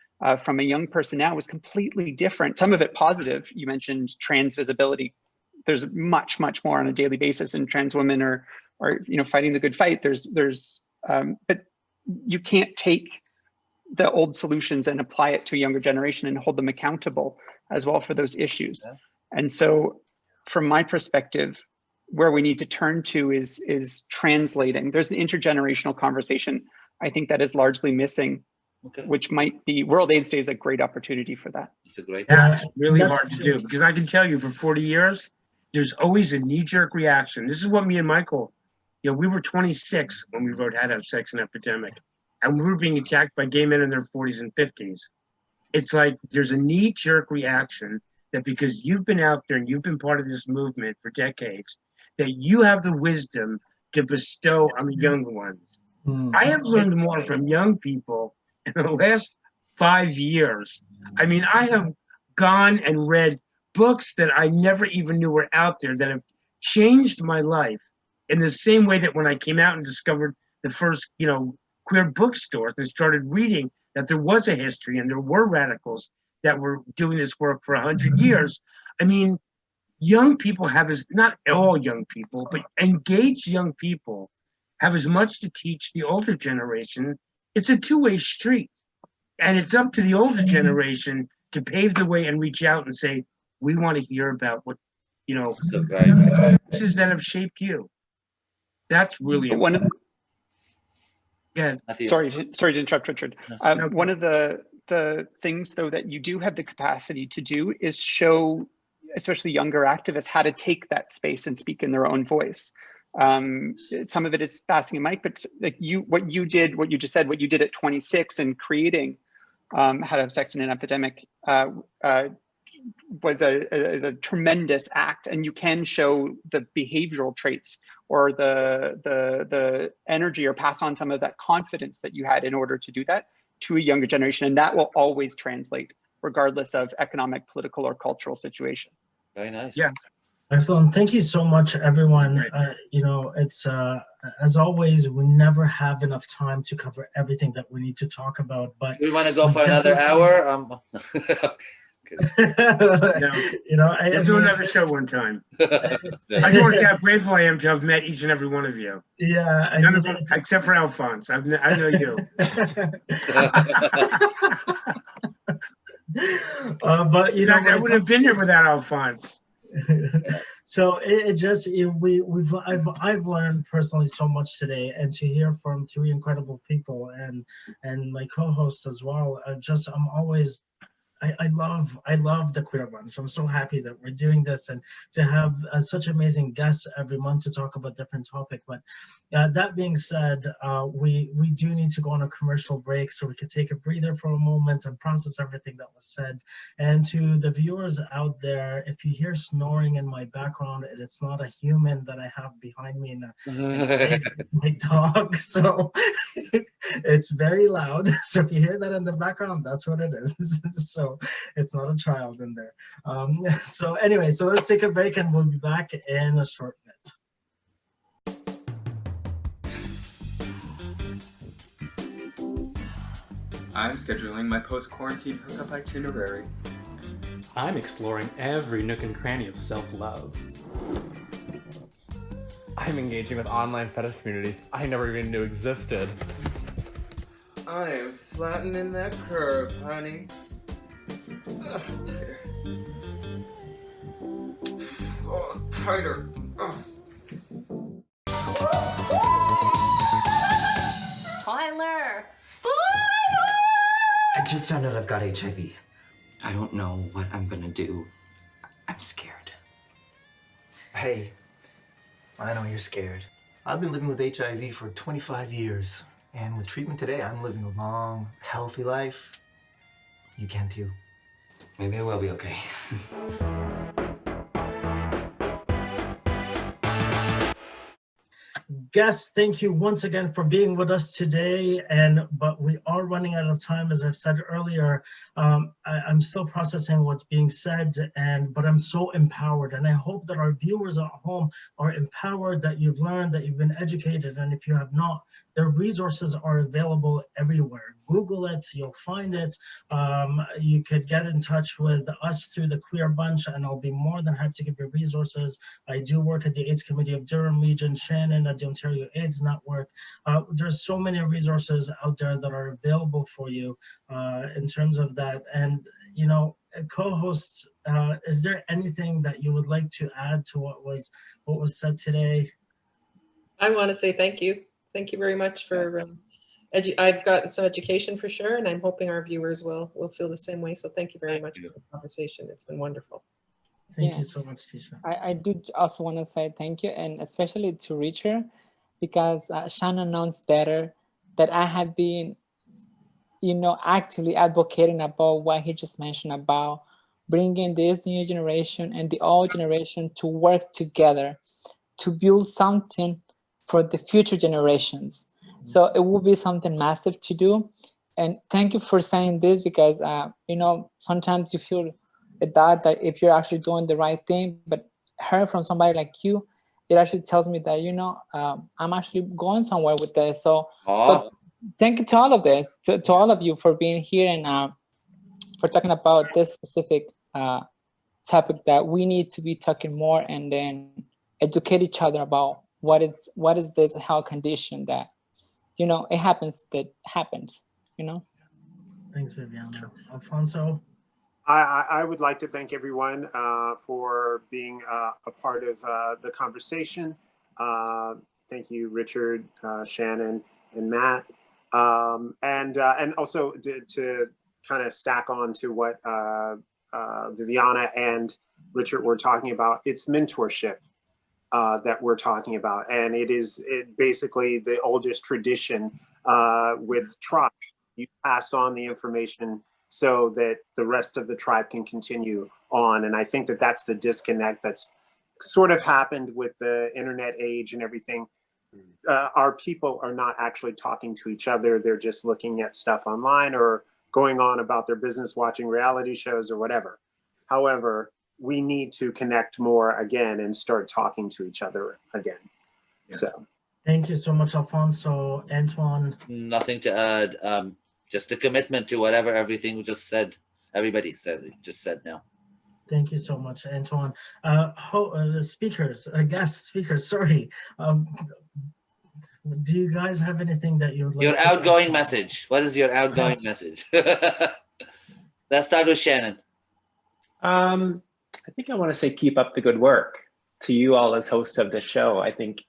Speaker 8: from a young person now is completely different. Some of it positive. You mentioned trans visibility. There's much more on a daily basis, and trans women are you know, fighting the good fight. But you can't take the old solutions and apply it to a younger generation and hold them accountable as well for those issues. Yeah. And so from my perspective, where we need to turn to is translating. There's an intergenerational conversation, I think, that is largely missing, which might be, World AIDS Day is a great opportunity for that.
Speaker 5: It's a great
Speaker 9: That's really hard to do, because I can tell you for 40 years, there's always a knee-jerk reaction. This is what me and Michael, you know, we were 26 when we wrote How to Have Sex in Epidemic, and we were being attacked by gay men in their 40s and 50s. It's like there's a knee-jerk reaction that because you've been out there and you've been part of this movement for decades, that you have the wisdom to bestow on the younger ones. I have learned more from young people in the last 5 years. I mean, I have gone and read books that I never even knew were out there that have changed my life in the same way that when I came out and discovered the first, queer bookstores and started reading that there was a history and there were radicals that were doing this work for 100 years. I mean, young people have not all young people, but engaged young people have as much to teach the older generation. It's a two-way street. And it's up to the older generation to pave the way and reach out and say, we want to hear about what, voices that have shaped you. That's really important.
Speaker 8: Sorry to interrupt, Richard. One of the things, though, that you do have the capacity to do is show, especially younger activists, how to take that space and speak in their own voice. Some of it is passing a mic, but like what you just said, what you did at 26 and creating How to Have Sex in an Epidemic was a tremendous act, and you can show the behavioral traits or the energy or pass on some of that confidence that you had in order to do that to a younger generation, and that will always translate regardless of economic, political, or cultural situation.
Speaker 5: Very nice.
Speaker 9: Yeah.
Speaker 3: Excellent. Thank you so much, everyone. It's as always, we never have enough time to cover everything that we need to talk about. But
Speaker 5: we want to go for another hour.
Speaker 9: Let's do another show one time. I just want to say how grateful I am to have met each and every one of you.
Speaker 3: Yeah,
Speaker 9: none of them, except for Alphonse. I know you.
Speaker 3: But
Speaker 9: I wouldn't have been here without Alphonse.
Speaker 3: So I've learned personally so much today, and to hear from three incredible people and my co-hosts as well. I'm always. I love the Queer Bunch. I'm so happy that we're doing this and to have such amazing guests every month to talk about different topics. But that being said, we do need to go on a commercial break so we can take a breather for a moment and process everything that was said. And to the viewers out there, if you hear snoring in my background, it's not a human that I have behind me in my dog. So it's very loud. So if you hear that in the background, that's what it is. So it's not a child in there. So anyway, so let's take a break and we'll be back in a short bit.
Speaker 16: I'm scheduling my post-quarantine hookup itinerary.
Speaker 17: I'm exploring every nook and cranny of self-love.
Speaker 18: I'm engaging with online fetish communities I never even knew existed.
Speaker 11: I am flattening that curve, honey. Ugh, tighter. Oh, tighter.
Speaker 19: Tyler!
Speaker 20: I just found out I've got HIV. I don't know what I'm gonna do. I'm scared.
Speaker 21: Hey, I know you're scared. I've been living with HIV for 25 years. And with treatment today, I'm living a long, healthy life. You can too.
Speaker 20: Maybe I will be okay.
Speaker 3: Guests, thank you once again for being with us today. But we are running out of time, as I've said earlier. I'm still processing what's being said, but I'm so empowered, and I hope that our viewers at home are empowered, that you've learned, that you've been educated, and if you have not, the resources are available everywhere. Google it, you'll find it. You could get in touch with us through the Queer Bunch, and I'll be more than happy to give you resources. I do work at the AIDS Committee of Durham Region, Shannon at the Ontario AIDS Network. There's so many resources out there that are available for you in terms of that. And, co-hosts, is there anything that you would like to add to what was said today?
Speaker 7: I want to say thank you. Thank you very much for I've gotten some education for sure, and I'm hoping our viewers will feel the same way. So thank you very much for the conversation. It's been wonderful.
Speaker 3: Thank you so much, Ticha.
Speaker 6: I do also want to say thank you, and especially to Richard, because Shannon knows better that I have been, actively advocating about what he just mentioned about bringing this new generation and the old generation to work together. to build something for the future generations. So it will be something massive to do. And thank you for saying this, because you know, sometimes you feel a doubt that if you're actually doing the right thing, but hearing from somebody like you, it actually tells me that, you know, I'm actually going somewhere with this. So thank you to all of this, to all of you for being here and for talking about this specific topic that we need to be talking more, and then educate each other about what is this health condition that, you know, it happens, you know.
Speaker 3: Thanks, Viviana. Alphonso?
Speaker 4: I would like to thank everyone for being a part of the conversation. Thank you, Richard, Shannon, and Matt. And also to kind of stack on to what Viviana and Richard were talking about, it's mentorship that we're talking about. And it is basically the oldest tradition with tribe. You pass on the information so that the rest of the tribe can continue on. And I think that that's the disconnect that's sort of happened with the internet age and everything. Our people are not actually talking to each other. They're just looking at stuff online or going on about their business, watching reality shows or whatever. However, we need to connect more again and start talking to each other again. Yeah. So.
Speaker 3: Thank you so much, Alphonso. Antoine?
Speaker 5: Nothing to add. Just a commitment to whatever everything we just said. Everybody just said now.
Speaker 3: Thank you so much, Antoine. The guest speakers, sorry. Do you guys have anything that you would like
Speaker 5: your
Speaker 3: to
Speaker 5: outgoing message? What is your outgoing message? Let's start with Shannon.
Speaker 10: I think I want to say keep up the good work to you all as hosts of the show. I think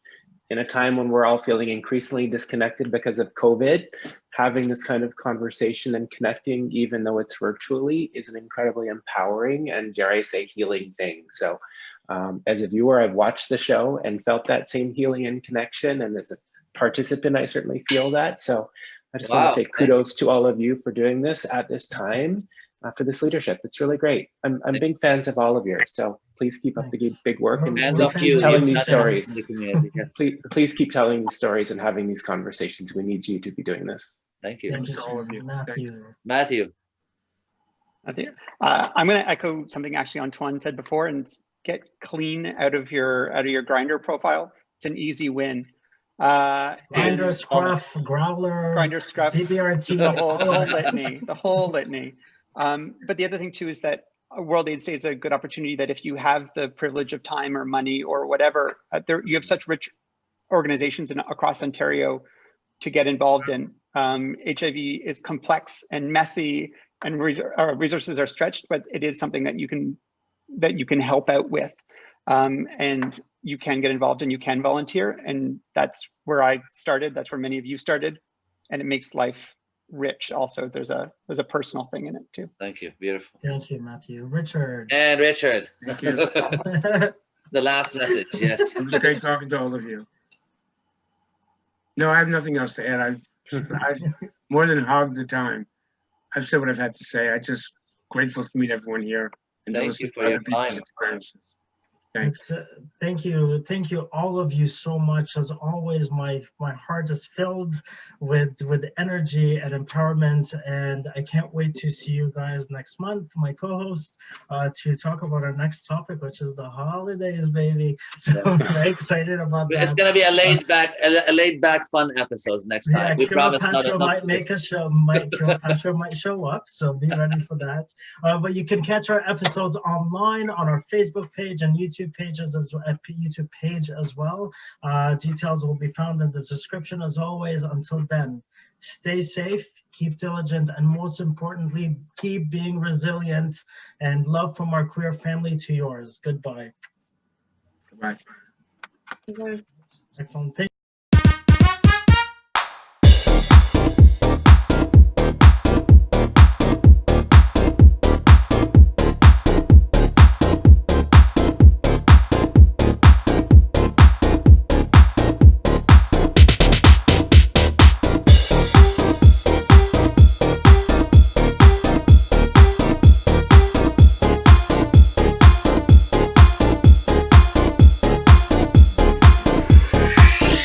Speaker 10: in a time when we're all feeling increasingly disconnected because of COVID, having this kind of conversation and connecting, even though it's virtually, is an incredibly empowering and, dare I say, healing thing. So as a viewer, I've watched the show and felt that same healing and connection. And as a participant, I certainly feel that. So I just want to say kudos to all of you for doing this at this time, for this leadership. It's really great. I'm big fans of all of yours. So please keep up the big work and please keep telling these stories. Please keep telling these stories and having these conversations. We need you to be doing this.
Speaker 5: Thank you.
Speaker 3: Thank you to all of you.
Speaker 5: Matthew.
Speaker 8: I'm going to echo something actually Antoine said before, and get clean out of your Grindr profile. It's an easy win.
Speaker 3: Grindr, Scruff, Growler,
Speaker 8: Grindr, Scruff,
Speaker 3: BBRT,
Speaker 8: the whole litany. But the other thing too is that World AIDS Day is a good opportunity that if you have the privilege of time or money or whatever, you have such rich organizations across Ontario to get involved in. HIV is complex and messy, and resources are stretched, but it is something that you can help out with, and you can get involved and you can volunteer, and that's where I started. That's where many of you started, and it makes life rich. Also, there's a personal thing in it too.
Speaker 5: Thank you. Beautiful.
Speaker 3: Thank you, Matthew. Richard.
Speaker 5: And Richard.
Speaker 9: Thank you.
Speaker 5: The last message. Yes.
Speaker 9: It was great talking to all of you. No, I have nothing else to add. I've more than hogged the time. I've said what I've had to say. I'm just grateful to meet everyone here and to listen to other people's experiences. Thanks.
Speaker 3: Thank you all of you so much. As always, my heart is filled with energy and empowerment, and I can't wait to see you guys next month, my co-host, to talk about our next topic, which is the holidays, baby. So I'm very excited about that.
Speaker 5: It's gonna be a laid back fun episodes next time.
Speaker 3: Yeah,
Speaker 5: We promise.
Speaker 3: Kero might make a show. Kero might show up, so be ready for that. But you can catch our episodes online on our Facebook page and YouTube pages YouTube page as well. Details will be found in the description as always. Until then, stay safe, keep diligent, and most importantly, keep being resilient, and love from our queer family to yours. Goodbye.
Speaker 9: Goodbye.
Speaker 3: Excellent.